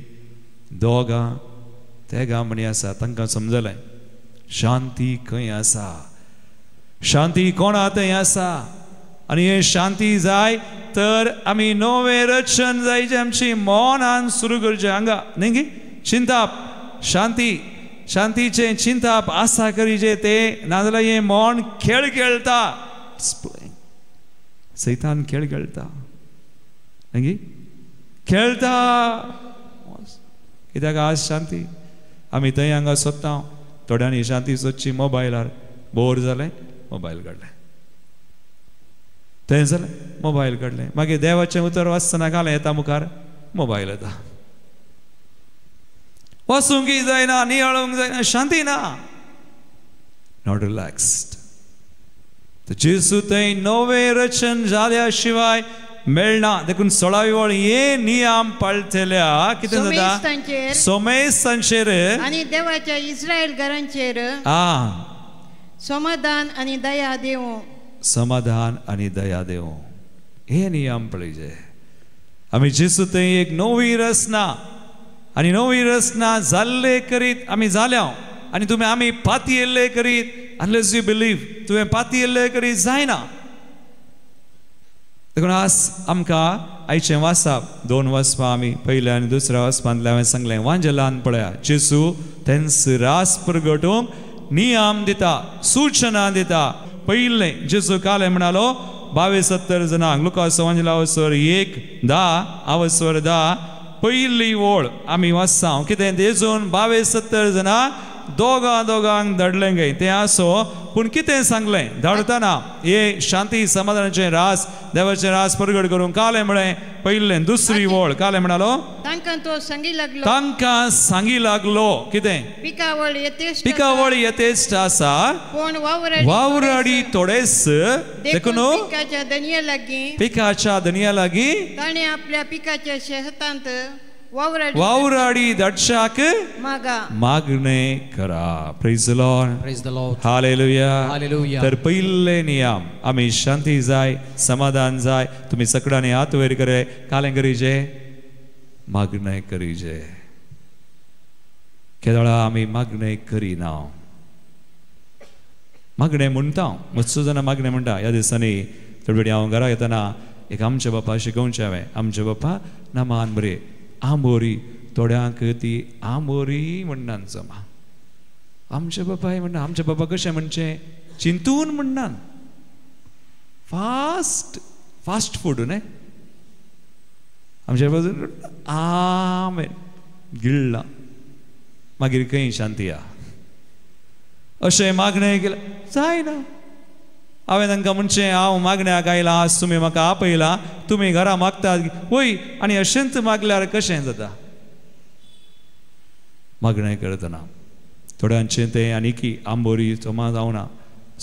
दोगां तेगा म्हणी आसा तांकां समजलें शांती खंय आसा शांती कोणा थंय आसा आनी हे शांती जाय तर आमी नवें रचन जायचें आमची मौनान सुरू करचें हांगा न्ही गे चिंताप शांती शांतीचें चिंताप आसा करीचे ते नाजाल्यार हें मौन खेळ खेळटा सैतान खेळ खेळटा न्ही खेळटा कित्याक आज शांती आमी थंय हांगा सोदता थोड्यांनी शांती सोदची मोबायलार बोर जालें मोबायल काडलें तें जालें मोबायल काडलें मागीर देवाचें उतर वाचतना घालें येता मुखार मोबायल येता वसूंक जायना नियाळूंक जायना शांती ना नॉट रिलॅक्स्ड जेजू थंय नवें रचन जाल्या शिवाय मेळना देखून 16वी वळ हे नियम पाळटल्या कितें जाता सोमेस्तांचेर आनी देवाच्या इस्रायल घरांचेर समाधान आनी दया देवो समाधान आनी दया देवो हे नियम पळयचे आमी जेजू थंय एक नवी रचना आनी नवी रचना जाल्ले करीत आमी जाल्या आनी तुमी आमी पाती येल्ले करीत अनलेस यू बिलीव तुवें पाती येल्ले करीत जायना देखून आज आमकां आयचें वाचप 2 वचपां आमी पयल्या आनी दुसऱ्या वचपांतल्या हांवें सांगलें वांजेलान पळया जेजू तेंच रास परगटूंक नियम दिता सूचना दिता पयलें जेजू काले म्हणालो 22-70 जणांक लुकास वांजलावसर 1:10 आवसवर 10 पयली ओळ आमी वाचता कितें जेजून 22-70 जणांक दोगांक धाडलें गे तें आसो पूण कितें सांगलें धाडटना हे शांती समाधानाचें रास देवाचें रास परगट करूंक कालें म्हळें पयलें दुसरी ओळ कालें म्हणालो तांकां तो सांगी लागलो तांकां सांगी लागलो कितें पिकावळ येतेश्ट आसा पूण वावराडी थोडेच देखून पिकाच्या दनया लागीं ताणें आपल्या पिकाच्या शेतांत वावराडी धाडशाक मागणें करा प्रेज द लॉर्ड हालेलुया तर पयले नियम आमी शांती जाय समाधान जाय तुमी सकडांनी हात वयर करे कालें करीचे मागणें करीचे केदळा आमी मागणें करिना मागणें म्हणटा मत्सो जाणां मागणें म्हणटा ह्या दिसांनी थोडे हांव घरा येतना एक आमचे बापा शिकोवचें हांवें आमचे बापा नामान बरें आंबोरी थोड्यांक ती आंबोरी म्हणनान जमा आमचे बापाय म्हणना आमचे बाबा कशें म्हणचे चिंतून म्हणनान फास्ट फूड न्ही आमचे बाबा आमेन गिळ्ळा मागीर खंय शांती आहा अशें मागणें केलें जायना हांवें तांकां म्हणचें हांव मागण्याक आयलां आज तुमी म्हाका आपयलां तुमी घरा मागतात वय आनी अशेंच मागल्यार कशें जाता मागणें करतना थोड्यांचें तें आनीकी आंबोरी जमा जावना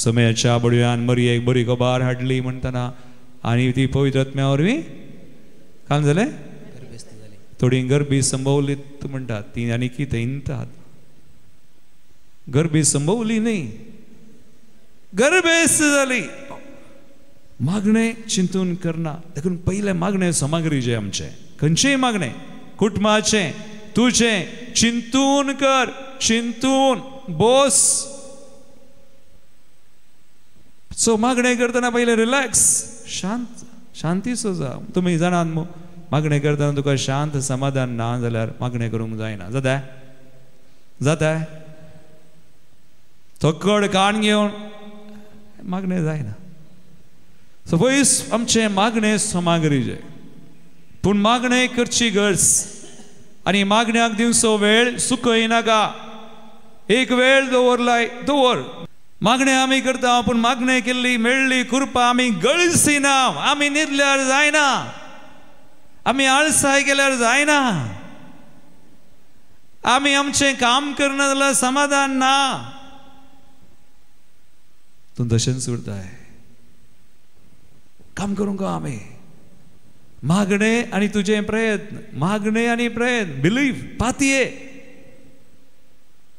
सोम्याच्या बडव्यान मरयेक बरी गोबार हाडली म्हणटना आनी ती पवित्र आत्म्या वरवीं काय जालें थोडी गरबी संभवलीत म्हणटात ती आनीकी थंय इंतात गरबी संभवली न्ही गर्भेस्त जाली मागणें चिंतून करना देखून पयलें मागणें समाग्रीचें आमचें खंयचेंय मागणें कुटुंबाचें तुजें चिंतून कर चिंतून बोस सो मागणें करतना पयलें रिलॅक्स शांती सो जा तुमी जाणात मू मागणें करतना तुका शांत समाधान ना जाल्यार मागणें करूंक जायना जाता थोकड काण घेवन मागणें जायना सो पयस आमचें मागणें समाग्रीचें पूण मागणें करची गरज आनी मागण्याक दिवचो वेळ सुकय नाका एक वेळ दवर मागणें आमी करता पूण मागणें केल्ली मेळ्ळी कृपा आमी गळसी ना आमी न्हिदल्यार जायना आमी आळसाय केल्यार जायना आमी आमचें काम करना जाल्यार समाधान ना तूं तशेंच उरताय काम करूंक आमी मागणें आनी तुजें प्रयत्न मागणें आनी प्रयत्न बिलीव पातये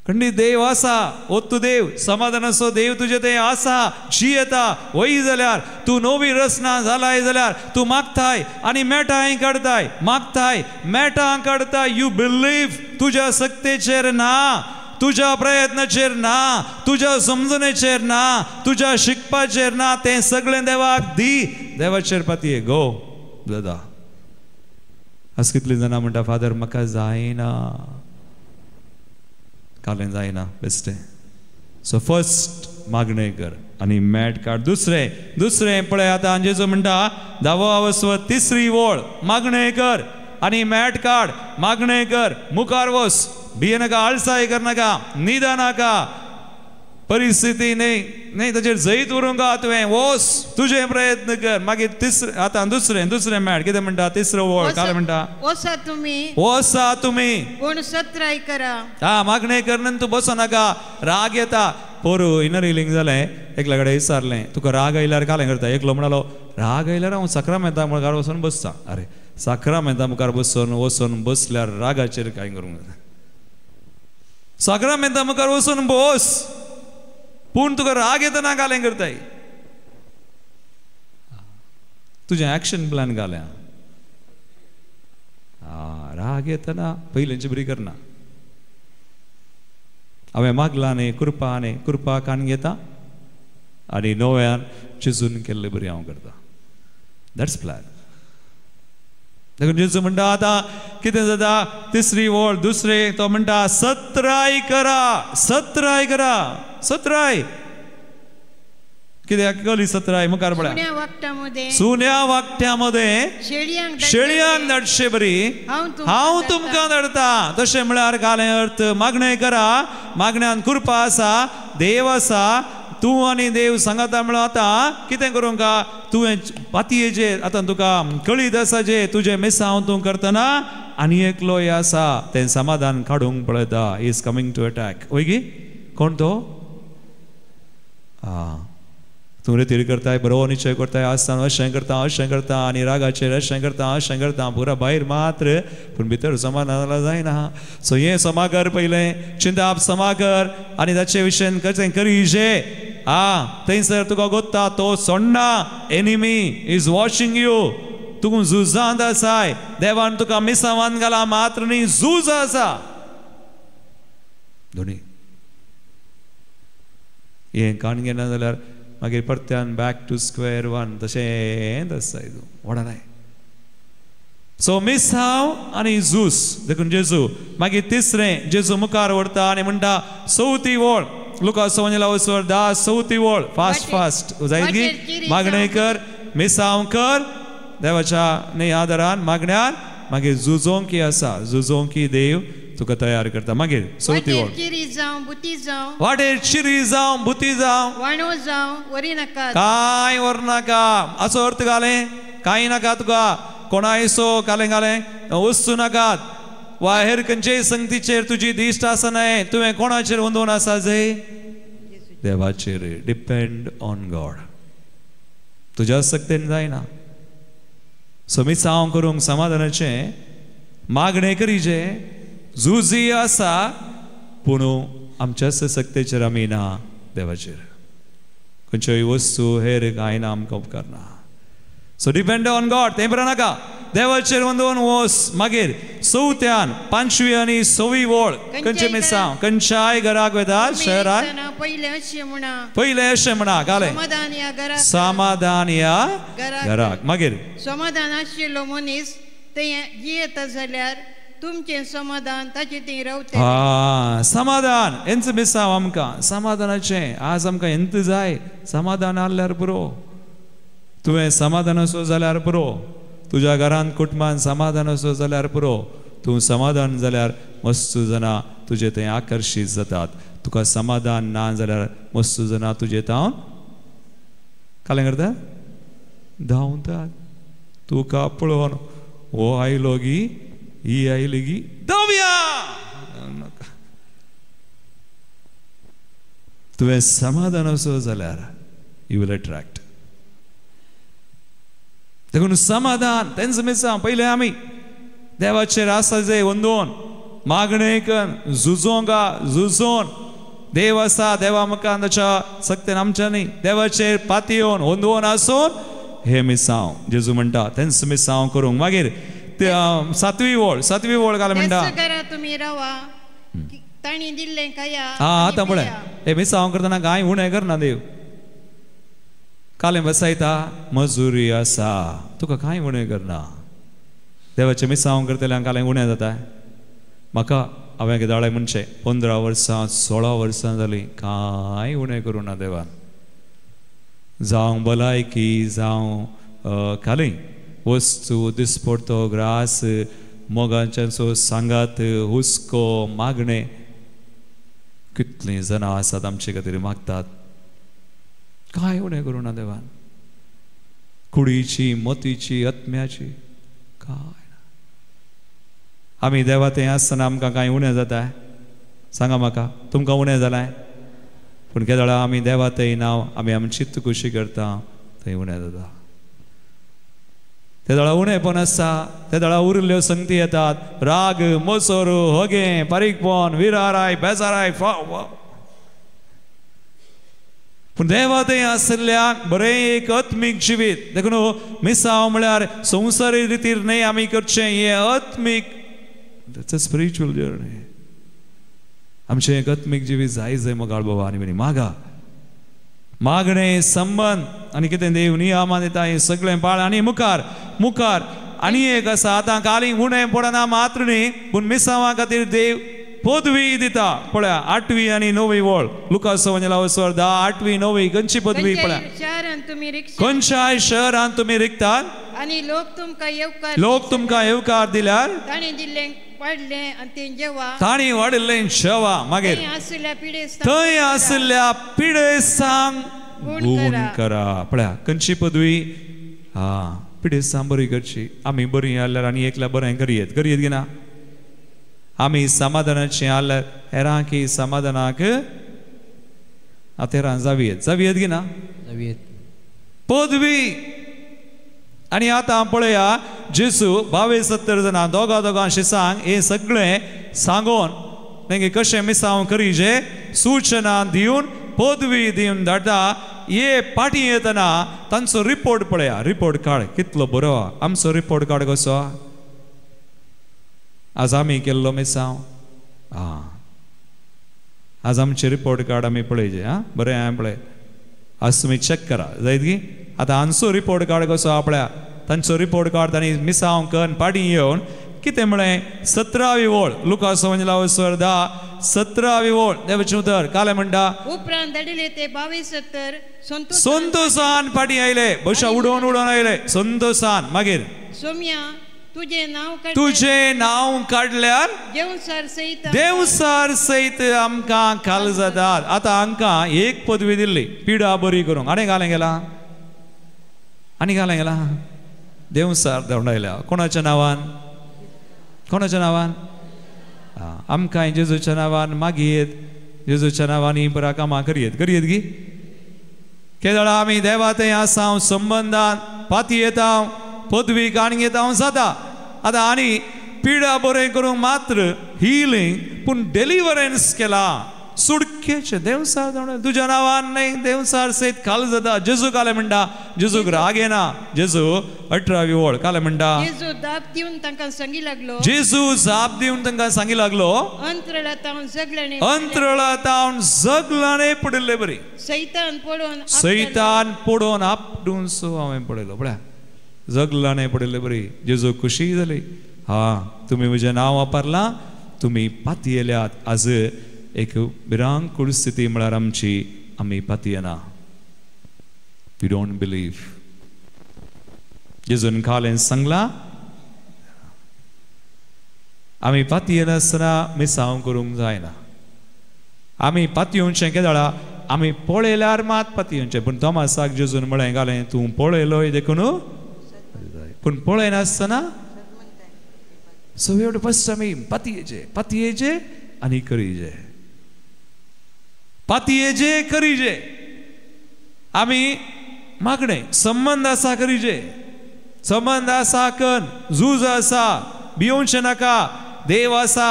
खंडीत देव आसा ओत्तू देव समाधान असो देव तुझे ते आसा जी येता वय जाल्यार तू नवी रचना जालाय जाल्यार तू मागताय आनी मेटाय काडताय मागताय मेटा काडताय यू बिलीव तुझ्या सक्तेचेर ना तुझ्या प्रयत्नाचेर ना तुझ्या समजणेचेर ना तुझ्या शिकपाचेर ना ते सगळे देवाक दी देवाचेर पातये गो दादा आज कितली जाणां म्हणटा फादर म्हाका जायना कालें जायना बेस्टे सो फर्स्ट मागणें कर आनी मेट काड दुसरें पळय आतां जेजू म्हणटा 10वा वस्व तिसरी ओळ मागणें कर आनी मेट काड मागणें कर मुखार वस भियेनाका आळसाय करनाका न्हिदनाका परिस्थिती नाही ताचेर जैत उरूंका तुवें वस तुझे प्रयत्न कर मागीर तिसरें आतां दुसरें मेट कितें म्हणटा तिसरो ओळ काय म्हणटा वसा तुमी पूण सत्राय करा मागणें करन तूं बसनाका राग येता पोरू इनर हिलिंग जालें एकल्या कडेन विचारलें तुका राग आयल्यार कालें करता एकलो म्हणलो राग आयल्यार हांव सक्रामेंता मुखार वचून बसता अरे सक्रामेंता मुखार वचून बसल्यार रागाचेर कांय करूंक जाता सक्रामेंता मुखार वचून बस पूण तुका राग येतना कालें करताय तुजें एक्शन प्लॅन घाल्या राग येतना पयलींची बरी करना हांवें मागलां न्ही कृपा कान घेता आनी नव्यान चिजून केल्ले बरी हांव करता दॅट्स प्लॅन देखून जेजू म्हणटा आतां कितें जाता तिसरी ओळ दुसरें तो म्हणटा सत्राय करा कित्याक केली सत्राय मुखार पळय सुन्या वाकट्यामध्ये शेळयांक धाडचे बरी हांव तुमकां धाडटा तशें म्हळ्यार कालें अर्थ मागणें करा मागण्यान कृपा आसा देव आसा तूं आनी देव सांगाता म्हणून आतां कितें करूंक तुवें पातयेचेर आतां तुका कळीत आसा जे तुजें मिसांव तूं करतना आनी एकलोय आसा तें समाधान काडूंक पळयता इज कमिंग टू अटॅक ओगी कोण तो तूं रितीर करताय बरो निश्चय करताय आसतना अशें करता आनी रागाचेर अशें करता पुरा भायर मात्र पूण भितर समाधान जायना सो हें समाकर पयलें चिंताप समाकर आनी ताचे विशयन कशें करीजे थंयसर तुका गोत्ता तो सोडना एनिमी इज वॉचिंग यू तूं झुजांत आसाय देवान तुका मिसावान घाला मात्र न्ही झूज आसा दोनी हें काण घेना जाल्यार मागीर परत्यान बॅक टू स्क्वेअर वन तशेंच आसताय तूं वडनाय सो मिसांव आनी झूस देखून जेजू मागीर तिसरें जेजू मुखार व्हरता आनी म्हणटा चवथी ओळ लुका 10 चवथी ओळ फास्ट जायत मागणें कर मिसांव कर देवाच्या न्ही आदारान मागण्यान मागीर झुजोंक आसा झुजोंक देव तुका तयार करता मागीर चवथी ओळ वाटेर चिरी जावं बुती जावं वाणो जावं वरी नाका कांय व्हरनाका असो अर्थ घालें कांय नाका तुका कोणायसो घालें वस्तू नाकात वा हेर खंयचेय संगतीचेर तुजी दिश्ट आसनाय तुवें कोणाचेर वंदून आसा जय देवाचेर डिपेंड ऑन गॉड तुज्या सक्तेन जायना सो मिसांव करूंक समाधानाचें मागणें करीजे झुजी आसा पूण आमच्याच सक्तेचेर आमी ना देवाचेर खंयच्योय वस्तू हेर कांय ना आमकां उपकारना सो डिपेंड ऑन गॉड तें बरें नाका देवाचेर वंदून वस मागीर चवथ्यान 5वी आनी 6वी ओळ खंयचे मिसांव खंयच्याय घराक वेतात शहरान पयलें अशें म्हणा घालें समाधान ह्या घराक मागीर समाधान आशिल्लो मनीस तें जियेता जाल्यार तुमचें समाधान ताचे थंय रावता समाधान हेंच मिसांव आमकां समाधानाचें आज आमकां हेंत जाय समाधान आसल्यार पुरो तुवें समाधान असो जाल्यार पुरो तुज्या घरांत कुटुंबान समाधान असो जाल्यार पुरो तूं समाधान जाल्यार मस्तू जाणां तुजे थंय आकर्शीत जातात तुका समाधान ना जाल्यार मस्तू जाणां तुजे तावन कालें करता धांवतात तुका पळोवन हो आयलो गी ही आयली गी धांवया तुवें समाधान असो जाल्यार यू विल अट्रॅक्ट देखून समाधान तेंच मिसांव पयलें आमी देवाचेर आसा जे वंदोवन मागणे कन झुजोंगा झुजोन देव आसा देवा मुखार ताच्या सक्तीन आमच्यांनी देवाचेर पाती येवन होंदवून आसून हे मिसांव जेजू म्हणटा तेंच मिसांव करूंक मागीर सातवी वळ घाल म्हणटा तुम्ही रावा ताणी दिल्लें खाया आतां पळय हे मिसांव करतना कांय उणें करना देव कालें बसयता मजुरी आसा तुका कांय उणें करना देवाचें मिसांव करतल्यांक कालें उणें जाता म्हाका हांवें कितें म्हणचें 15 वर्सां 16 वर्सां जालीं कांय उणें करूं ना देवान जावं भलायकी जावं खाली वस्तू दिसपडतो ग्रास मोगांचो सांगात हुस्को मागणे कितलीं जाणां आसात आमचे खातीर मागतात कांय उणें करूं ना देवान कुडीची मोतीची आत्म्याची कांय आमी देवा थंय आसतना आमकां कांय उणें जाता सांगा म्हाका तुमकां उणें जालां पूण केदळा आमी देवा थंय नांव आमी आमी चित्त खुशी करता थंय उणें जाता ते दळा उणेपण आसता ते दळा उरल्यो संगती येतात राग मोसोर होगे पारीकपण विराराय बेजाराय पूण देवा थंय आसल्याक बरें एक आत्मीक जिवीत देखून मिसांव म्हळ्यार संवसारी रितीर न्हय आमी करचें हें आत्मीक स्पिरिच्युअल जर्नी आमचें एक आत्मीक जिवीत जाय जाय मोगाळ बाबा आनी मागा मागणे संबंध आनी कितें देव नियमां दिता हें सगळें पाळ आनी मुखार मुखार आनी एक आसा आतां काली उणें पडना मात्र न्ही पूण मिसांवा खातीर देव पदवी दिता पळया 8वी आनी 9वी वळ लुका सवंजलावसर 10 8वी 9वी खंयची पदवी पळया खंयच्याय शहरांत तुमी रिकतात आनी लोक तुमकां येवकार दिल्यार ताणी दिल्लें वाडलें आनी तें जेवा ताणी वाडिल्लें जेवा मागीर थंय आसल्या पिडेसांक गूण करा पळया खंयची पदवी पिडेसां बरी करची आमी बरीं जाल्यार आनी एकल्या बरें करियेत गी ना आमी समाधानाचीं जाल्यार हेरांकी समाधानाक आतेरां जावियेत गी ना पदवी आनी आतां पळया जेजू 22-70 जाणां दोगां शिसांक हे सगळें सांगून तेंगे कशें मिसांव करीजे सूचना दिवन पदवी दिवन धाडटा हे पाटी येतना तांचो रिपोर्ट पळया रिपोर्ट कार्ड कितलो बरो आमचो रिपोर्ट कार्ड कसो आज आमी केल्लो मिसांव आज आमचे रिपोर्ट कार्ड आमी पळयचे बरें हांवें पळय आज तुमी चॅक करा जायत गी आतां हांचो रिपोर्ट कार्ड कसो आपल्या तांचो रिपोर्ट कार्ड तांणी मिसांव करून पाटी येवन कितें म्हळें 17वी वळ लुका सवंजलावसर 10 17वी वळ देवाचें उतर काले म्हणटा उपरांत धाडिल्ले ते 22-70 संतोषान पाटी आयले बशा उडोवन आयले संतोषान मागीर सोम्या तुझे नाव काडल्यार देवसार सयत आमकां खाल जातात आतां आमकां एक पदवी दिल्ली पिडा बरी करूंक आनी घालें गेला देवसार धांवडायल्या कोणाच्या नांवान आमकां जेजूच्या नांवान मागयेत जेजूच्या नांवान ही बरां कामां करियेत गी केदळा आमी देवा थंय आसां संबंदान पाती येता पदवी काण घेता जाता आतां आनी पिडा बरें करूंक मात्र हिलींग पूण डेलिव्हरन्स केला सुडकेचे देवसार धांवडाय तुज्या नांवान न्हय देवसार सयत खाल जाता जेजू काले म्हणटा जेजूक राग येना जेजू 18वी वळ काले म्हणटा जेजू जाप दिवन तांकां सांगी लागलो अंतराळांत जगलाने पडिल्ले बरी सैतान पडोवन आपटून सो हांवें पळयलो पळया जगलाने पडिल्ले बरी जेजू खुशी जाली तुमी म्हजें नांव वापरलां तुमी पाती येल्यात आज एक भिरांकूळ स्थिती म्हळ्यार आमची आमी पाती येना वी डोंट बिलीव जेजून खालें सांगलां आमी पाती येनासतना मिसांव करूंक जायना आमी पाती येवचें केदळा आमी पळयल्यार मात पाती येवचें पूण तोमासाक जेजून म्हळें घालें तूं पळयलोय देखून पूण पळयनासतना so we have to first आमी पाती येचे आनी करीजे पाती येजे करीजे आमी मागणे संबंध आसा करीजे संबंध आसा कन झूज आसा भिवचें नाका देव आसा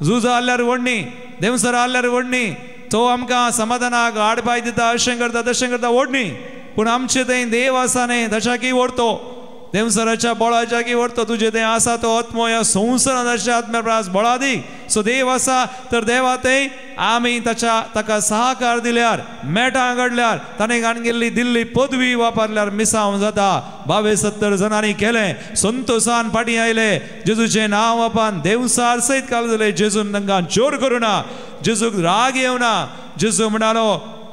झुजा आल्यार व्हडणी देवसर आल्यार व्हडणी तो आमकां समाधानाक हाडपाय दिता अशें करता व्हडणी पूण आमचे थंय देव आसा न्ही ताच्याकी व्हरतो देवसराच्या बळाच्याकी व्हरतो तुजे थंय आसा तो आत्मो ह्या संवसारांत अशें आत्म्या प्रास बळा दी सो देव आसा तर देवा थंय आमी ताका सहकार दिल्यार मेटां घडल्यार ताणें आमगेली दिल्ली पदवी वापरल्यार मिसांव जाता 22-70 जणांनी केलें संतोशान फाटीं आयले जेजूचें नांव वापरून देवसार सयत काल जाले जेजून तांकां चोर करुना जेजूक राग येवना जेजू म्हणालो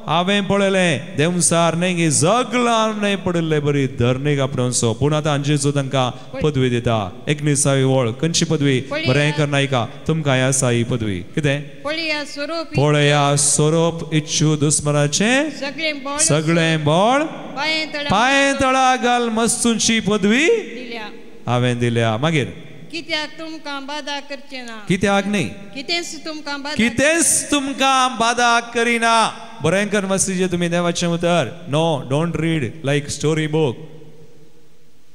हांवें पळयलें देवसार न्ही जगलां न्ही पडिल्ले बरी धरणीक आपणसो पूण आतां जेजू तांकां पदवी दिता 19वी वळ खंयची पदवी बरें करनायका तुमकां आसा ही पदवी कितें पळया स्वरूप इच्छू दुस्मनाचें सगळें बळ पांय तळा घाल मस्तूंची पदवी हांवें दिल्या मागीर कित्याक तुमकां बाधा करचे ना कित्याक न्ही कितेंच तुमकां बाधा करिना बरें कर मस्तीचे तुमी देवाचें उतर no don't read like story book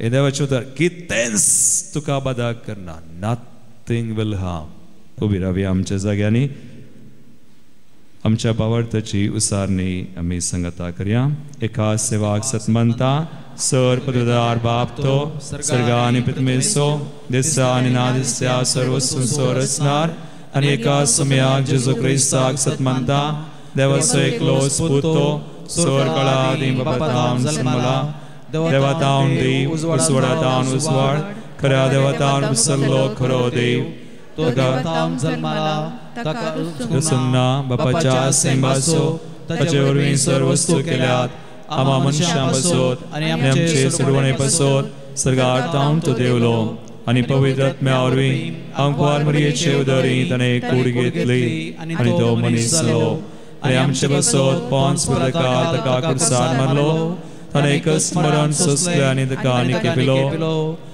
हे देवाचें उतर कितेंच तुका बाधा करना नथिंग विल हार्म उबी रावया आमच्या जाग्यांनी आमच्या भावार्थाची उसारणी आमी संगता करया एका सेवाक सतमंता सर पदवीदार बाप तो सर्गा आनी पृथ्वीचो दिसा आनी ना दिसत्या सर्वस्व रचणार आनी एका समयाक जेजू क्रिस्ताक सतमंता देवाचो एकलो स्पुतो सर कळा आदी बापातावन जल्मला देवातावन देव उसवडातावन उसवाड खऱ्या देवातावन उसरलो खरो देव देवातावन जल्मला ताका प्रसन्ना बापाच्या सेंबाचो ताचे वरवीं सर्व वस्तू केल्यात आमा मनशां पासत आनी आमचे सर्वणे पासत सर्गार्थावन तो देवलो आनी पवित्र आत्म्या वरवीं अंकुर मरियेचे उदरी ताणें कूड घेतली आनी तो मनीस जालो आनी आमचे पासत पोंच पदका ताका कुडसार मारलो ताणें कस्ट मरण सोंसलें आनी ताका निके पिलो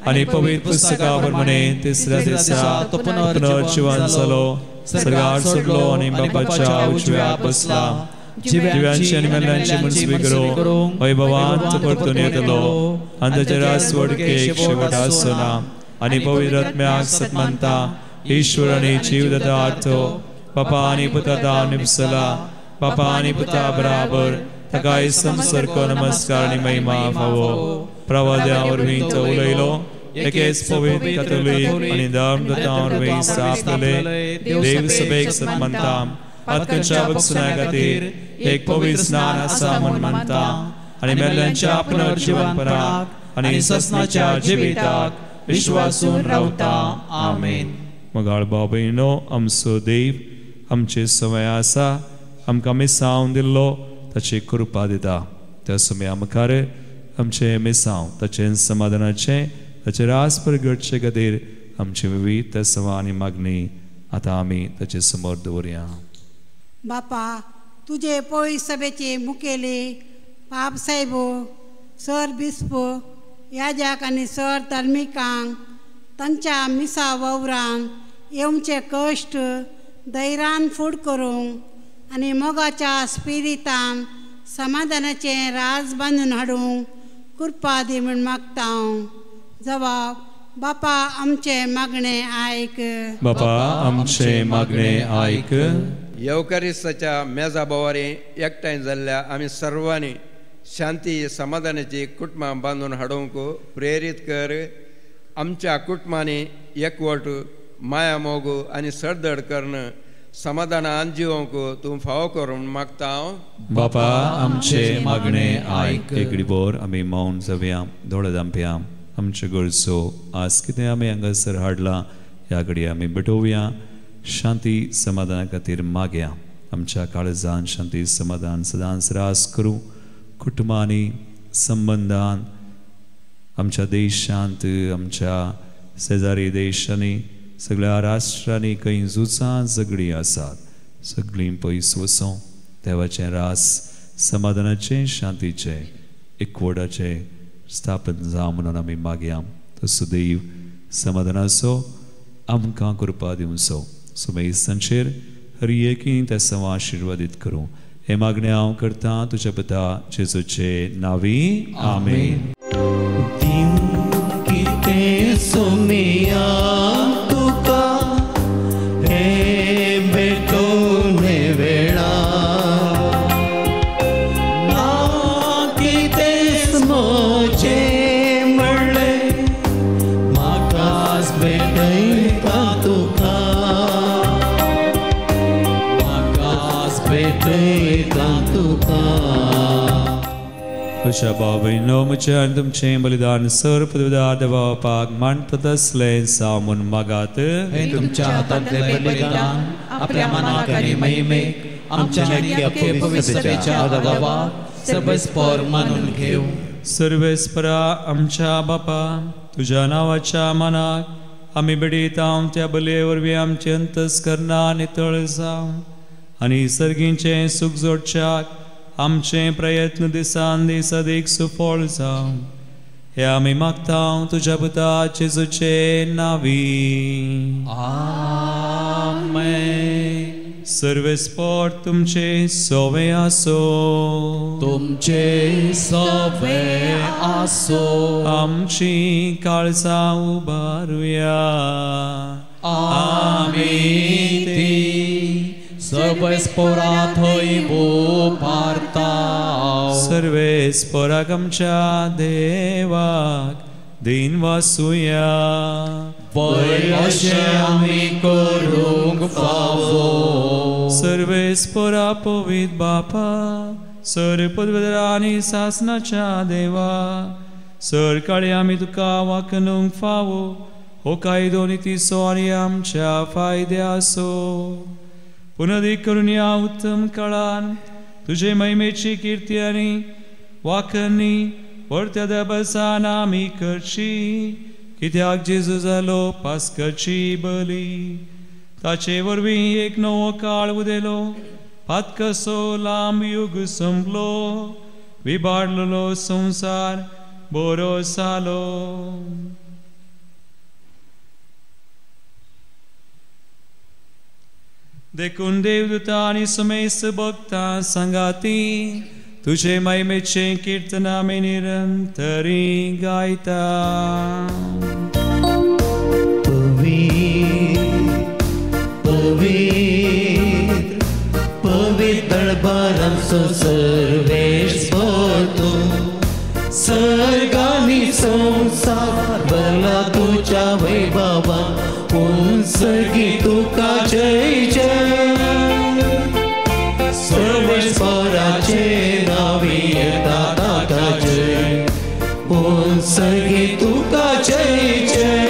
आनी पवित्र पुस्तका प्रमाणे तिसऱ्या दिसा तो पुनर्जीवन जालो सर्गार सोडलो आनी बापाच्या उजव्या बसला जिव्यांची आनी मेल्ल्यांची मनसुबी करूं वैभवांत परतून येतलो आनी ताचे राजवडकेक शेवट आसना आनी पवित्र आत्म्याक सतमंता ईश्वर आनी जीवदाता तो बापा आनी पुता निपसला बापा आनी पुता बराबर ताकाय संसर्ग नमस्कार आनी महिमा फावो प्रवाद्या वरवीं तो उलयलो एकेच पवित्र कॅथोलीक आनी धर्मदत्ता वरवीं स्थापले देव सभेक सतमंता आत्म्याच्या बक्षुना खातीर एक पवित्र स्नान आसा म्हूण मानता आनी मेल्ल्यांच्या पुनर्जीवन पराक आनी ससनाच्या जिविताक विश्वासून रावता आमेन मोगाळ भाव भयणो आमचो देव आमचे सवय आसा आमकां मिसांव दिल्लो ताची कृपा दिता त्या समया मुखार आमचे मिसांव ताचे समाधानाचे ताचे रास परगटचे खातीर आमची विविध सवा आनी मागणी आतां आमी ताचे समोर दवरया बापा तुझे पळय सभेचे मुखेले पाप साहेबो सर बिस्पो याजक आनी सर धर्मिकांक तांच्या मिसा वावरांक येवचे कश्ट धैर्यान फूड करूंक आनी मोगाच्या स्पिरितान समाधानाचें राज बांदून हाडूंक कृपा दी म्हूण मागता हांव जबाब बापा आमचे मागणे आयक बापा आमचे मागणे आयक येवकारिस्ताच्या मेजा बोवारी एकठांय जाल्ल्या आमी सर्वांनी शांती समाधानाची कुटुंबां बांदून हाडूंक प्रेरीत कर आमच्या कुटुंबांनी एकवट माया मोग आनी सरदड करण समाधानान जिवंक तूं फावो करून मागता हांव बापा आमचे मागणे आयक एकडी बोर आमी मौन जावया दोळे दांपया आमचे गरजो आज कितें आमी हांगासर हाडला ह्या घडी आमी भेटोवया शांती समाधाना खातीर मागया आमच्या काळजान शांती समाधान सदांच रास करूं कुटुंबांनी संबंधान आमच्या देशांत आमच्या शेजारी देशांनी सगळ्या राष्ट्रांनी खंय झुजां झगडीं आसात सगळीं पयस वचूं देवाचें रास समाधानाचें शांतीचें एकवटाचें स्थापन जावं म्हणून आमी मागया तसो देव समाधानाचो आमकां कृपा दिवचो सुमेसांचेर हर एकी तें आशिर्वादीत करूं हे मागणें हांव करतां तुज्या पिता जेजूचे नांवी आमेन कितें सुमिया तुका हे दाखयता तुका तुझ्या भावनो म्हज्या तुमचें बलिदान सर पदवीदार देवापाक मानता तसलें सामून मागात हे तुमच्या हातांतले बलिदान आपल्या मनाक आनी महिमेक आमच्या नित्य पवित्रतेच्या आदाराक सर्वस्पर मानून घेऊ. सर्वेस्परा आमच्या बापा तुझ्या नांवाच्या मानाक आमी बेडितां त्या बलये वरवीं आमचे अंतस्करणां नितळ जावं आनी सर्गींचें सूख जोडच्याक आमचे प्रयत्न दिसान दीस अदीक सुफळ जावं हे आमी मागता तुज्या पुता जेजूचे नांवी. आमेन. सर्वेस्पर तुमचे सोवे आसो तुमचे सोवे आसो आमची काळजां उबारुया आमी ती सर्वेस्परा थंय उबारता. सर्वेस्पराक आमच्या देवाक दिन वासुया पळय अशें आमी करूंक फावो. सर्वेस्परा पवित्र बापा सर पदवीधर आनी सासनाच्या देवा सर काळी आमी तुका वाकणूंक फावो हो कायदो नितीचो आनी आमच्या फायद्याचो पुनदीक करून या उत्तम काळान तुझे महिमेची कीर्ती आनी वाखणी परत्या दबासान आमी करची कित्याक जेजू जालो पास्काची बली ताचे वरवीं एक नवो काळ उदेलो पातकसो लांब युग संपलो विबाडलेलो संसार बरो जालो. देखून देवदूता आनी समेस्त भक्तां सांगाती तुझे महिमेचे कीर्तन आमी निरंतरी गायता. पवित्र पवित्र बारांचो सर्वेस्पर तूं सर्गानी संसार भरला तुझ्या वैभवान उंचगी तुका जय जय सर्वेस्पराचे नावी येता ताका जय उंचगी तुका जय जय.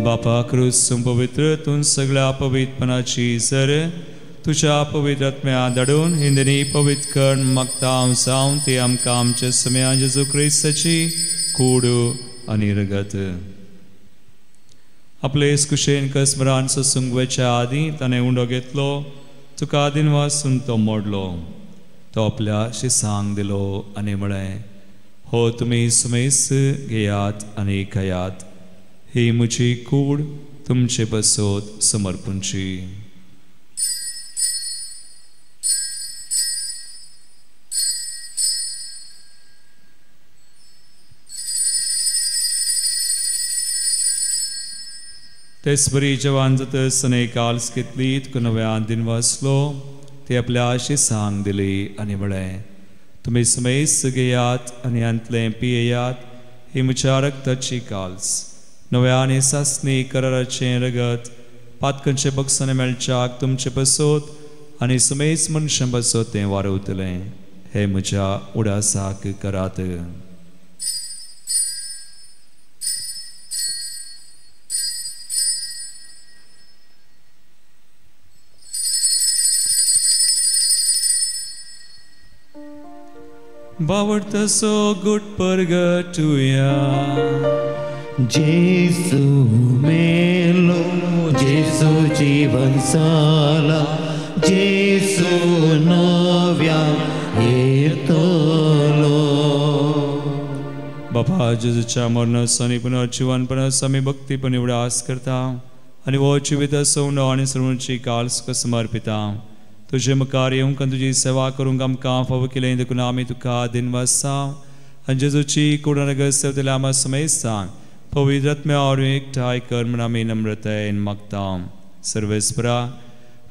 बापा क्रूस पवित्र तूं सगळ्या पवित्रपणाची सर तुझ्या पवित्र आत्म्या धाडून हिंदनी पवित्र कर्ण मागता जावन ती आमकां आमच्या समया जेजू क्रिस्ताची कूड आनी रगत. आपले कुशेन कसमरान सुंगवेच्या आदीं ताणें उंडो घेतलो तुका आदीन वासून तो मोडलो तो आपल्या शिसांक दिलो आनी म्हळें हो तुमी सुमेस घेयात आनी खायात ही म्हजी कूड तुमचे बसोत समर्पूंची. तेच बरी जवान जातस एक आल्स घेतली तुका नव्यान दिन वाचलो ती आपल्या शिसांक दिली आनी म्हळें तुमी समेस घेयात आनी अंतलें पियेयात ही म्हज्या रक्ताची काल्स नव्या आनी सासणी कराराचें रगत पातकांचे बक्षांनी मेळच्याक तुमचे बसोत आनी समेस मनशां बसोत तें वारवतलें हे म्हज्या उडासाक करात. बावडतसो गुट परगटुया जेसू मेलो जेसू जीवन साला जेसू नव्या येतलो. बाबा जेजूच्या मरणासानी पुनर्जीवनपणास आमी भक्तीपण उडास करता आनी हो जिवीत सवनो आनी सर्वची काल्स समर्पिता. तुझे मुखार येवंक आनी तुजी सेवा करूंक आमकां फावो केलें देखून आमी तुका दिन वासांव आनी जेजूची कूड रगत सेवतले आमा समेत सांग पवित्र आत्म्या वरवीं एकठांय कर म्हूण आमी नम्रतायेन मागता. सर्वेस्परा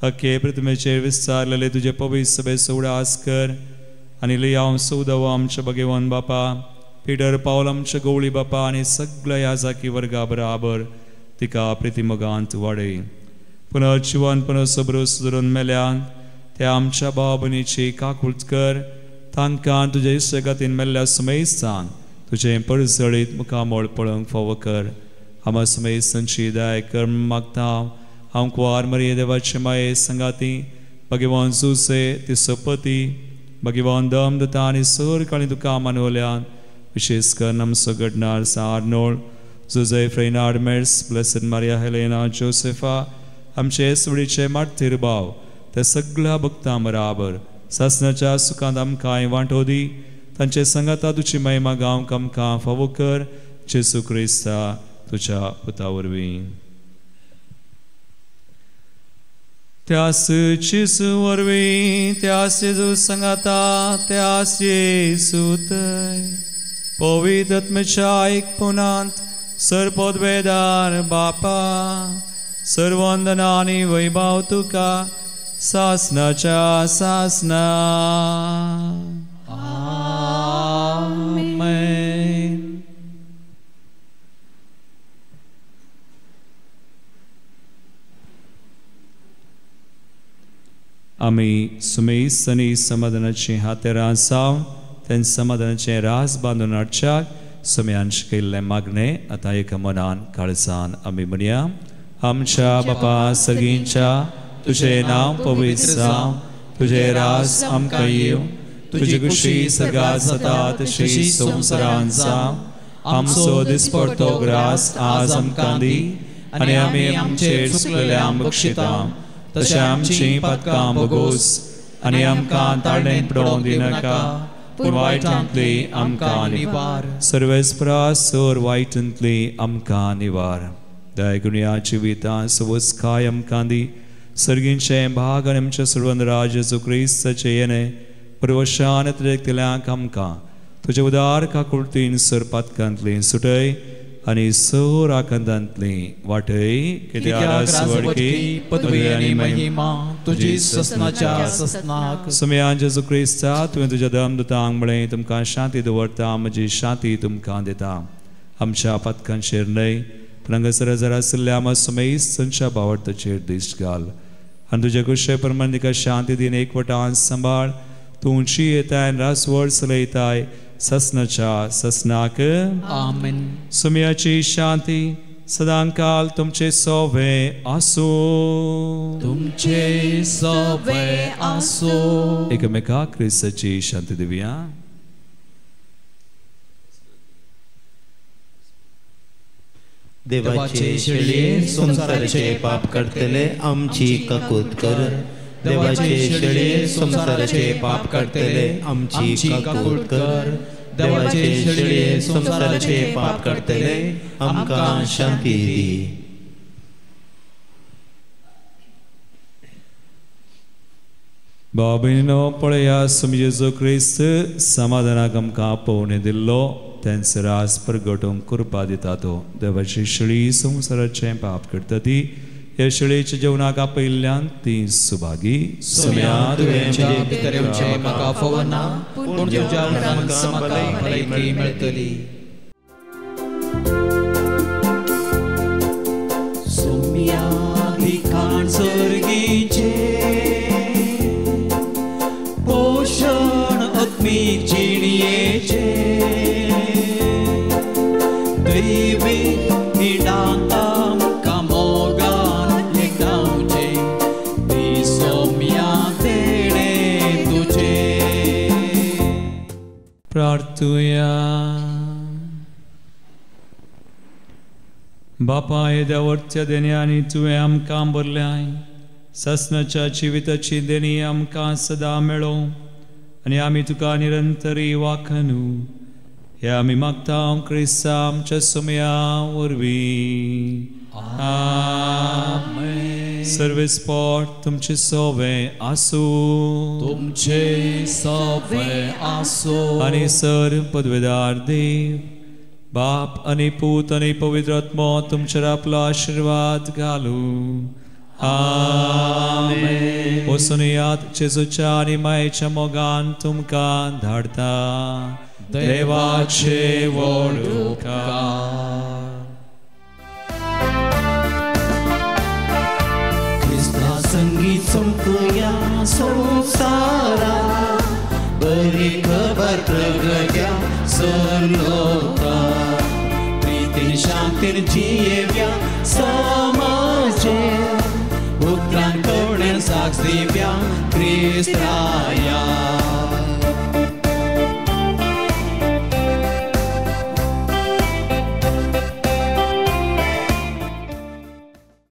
अख्खे पृथ्वीचेर विस्तारलेले तुजे पवित्र सभेचो उडास कर आनी लियाव सौदव आमच्या भगवान बापा पिडर पावल आमच्या गवळी बापा आनी सगळ्या याजाकी वर्गा बराबर तिका प्रितीमोगांत वाडय. पुनः जिवनपण सबरूस धरून मेल्यान त्या आमच्या भाव भयणीची काकूळट कर तांकां तुज्या इश्टगातीन मेल्ल्या सुमेस्तान तुजें परसळीत मुखामोळ पळोवंक फावो कर आमा सुमेस्तांची दया कर मागता हांव कुंवार मरिये देवाचे माये संगाती भगवान जुसे तिचो पती भगवान दमदत्ता आनी सर काळी तुका मानवल्यान विशेष कर आमचो घडणार आर्नोल्ड जुजे फ्रेनार्ड मेर्स ब्लेसड मारिया हेलेना जोसेफा आमचे सुडीचे मार्तीर भाव त्या सगळ्या भक्तां बराबर सासणाच्या सुखांत आमकां वांटो दी तांचे संगाता तुजी महिमा गावंक आमकां फावो कर जेसू क्रिस्ता तुज्या पुता वरवीं त्यास जेसू वरवीं त्यास जेजू संगाता त्यास जेसू थंय पवित्र आत्म्याच्या एकपणांत सरपदवेदार बापा सर्वंदना आनी वैभव तुका सासनाच्या सासना आमेन. आमी सुमेस आनी समाधानाची हातेरां सावन तें समाधानाचें रास बांदून हाडच्याक सुमयान शिकयल्लें मागणें आतां एका मनान काळजान आमी म्हणया. आमच्या बापा सर्गींच्या तुझे नाव पवित्र जावं तुझे रास आमकां येवं तुजी कुशी सगळ्यात जाता तशी संवसारांत जावं आमचो दिसपडटो ग्रास आज आमकां दी आनी आमी आमचेर चुकलेल्यांक बक्षिता तशें आमचीं पातकां भोगोस आनी आमकां ताळणेंत पडोवंक दिनाका पूण वायटांतली आमकां निवार. सर्वेस्परा सर वायटांतली आमकां निवार. दयागुण्या जिवितां सवस काय आमकां दी सर्गींचे भाग आनी आमच्या सर्वंदराज जेजू क्रिस्ताचे येणे परवशान केल्यांक आमकां तुजे उदार काकुळटीन सर पातकांतली सुटय आनी सर आकांतांतली वाटय कित्याक पदवी आनी महिमा तुजी ससनाच्या ससनाक. सुमयान जेजू क्रिस्ता तुवें तुज्या दमदूतांक म्हळें तुमकां शांती दवरता म्हजी शांती तुमकां दिता. आमच्या पातकांचेर न्हय रंगसर जरा आशिल्ल्या आमा सुमेस्तांच्या भावार्थाचेर दिश्ट घाल आनी तुजे कुशे प्रमाण तिका शांती दिन एकवटान सांबाळ. तुमची येताय रासवड चलयताय ससनाच्या ससनाक आमेन. सुमयाची शांती सदांकाल तुमचे सोवे आसो तुमचे सोवे आसो. एकमेकाक क्रिस्ताची शांती दिवया. देवाचे शेळये संसाराचे पाप करतले आमची काकूत कर. देवाचे शेळये संसाराचे पाप करतले आमची काकूत कर. देवाचे शेळये संसाराचे पाप करतले आमकां शांती दी. बाबीनो पळया सुमी जेजू क्रिस्त समाधानाक आमकां पळोवणी दिल्लो तेंच रास परगटोवंक कृपा दिता तो. देवाची शेळी संवसाराचें पाप करता ती ह्या शेळयेच्या जेवणाक आपयल्ल्यान ती सुभागी. सुम्या तुवेंच्या भितर येवचें म्हाका फावो ना पूण तुज्या उतरांत म्हाका भलायकी मेळटली. सुम्या भिखाण सर्गीचे पोषण आत्मीक जिणयेचे दैवीक हिडांत आमकां मोगान लेखावचे ती सोम्या तेणे तुजे. प्रार्थुया. बापा हे देवरच्या देण्यांनी तुवें आमकां भरल्याय ससनाच्या जिविताची देणी आमकां सदां मेळो आनी आमी तुका निरंतरी वाखनू हे आमी मागता क्रिस्ता आमच्या सुमया वरवीं. आमेन. सर्वेस्पोट तुमचे सोवे आसूं तुमचे सोवे आसूं आनी सर पदवेदार देव बाप आनी पूत आनी पवित्र आत्मो तुमचेर आपलो आशिर्वाद घालूं. आमेन. वचून याद जेजूच्या आनी मायेच्या मोगान तुमकां धाडटा. देवाचे व्हड उपकार. चमकुया संवसारा बरी खबर प्रगट्या सर्लोका प्रीतीन शांतीन जियेव्या समाजे उक्रांत कवण्या साक्ष दिव्या क्रिस्त राया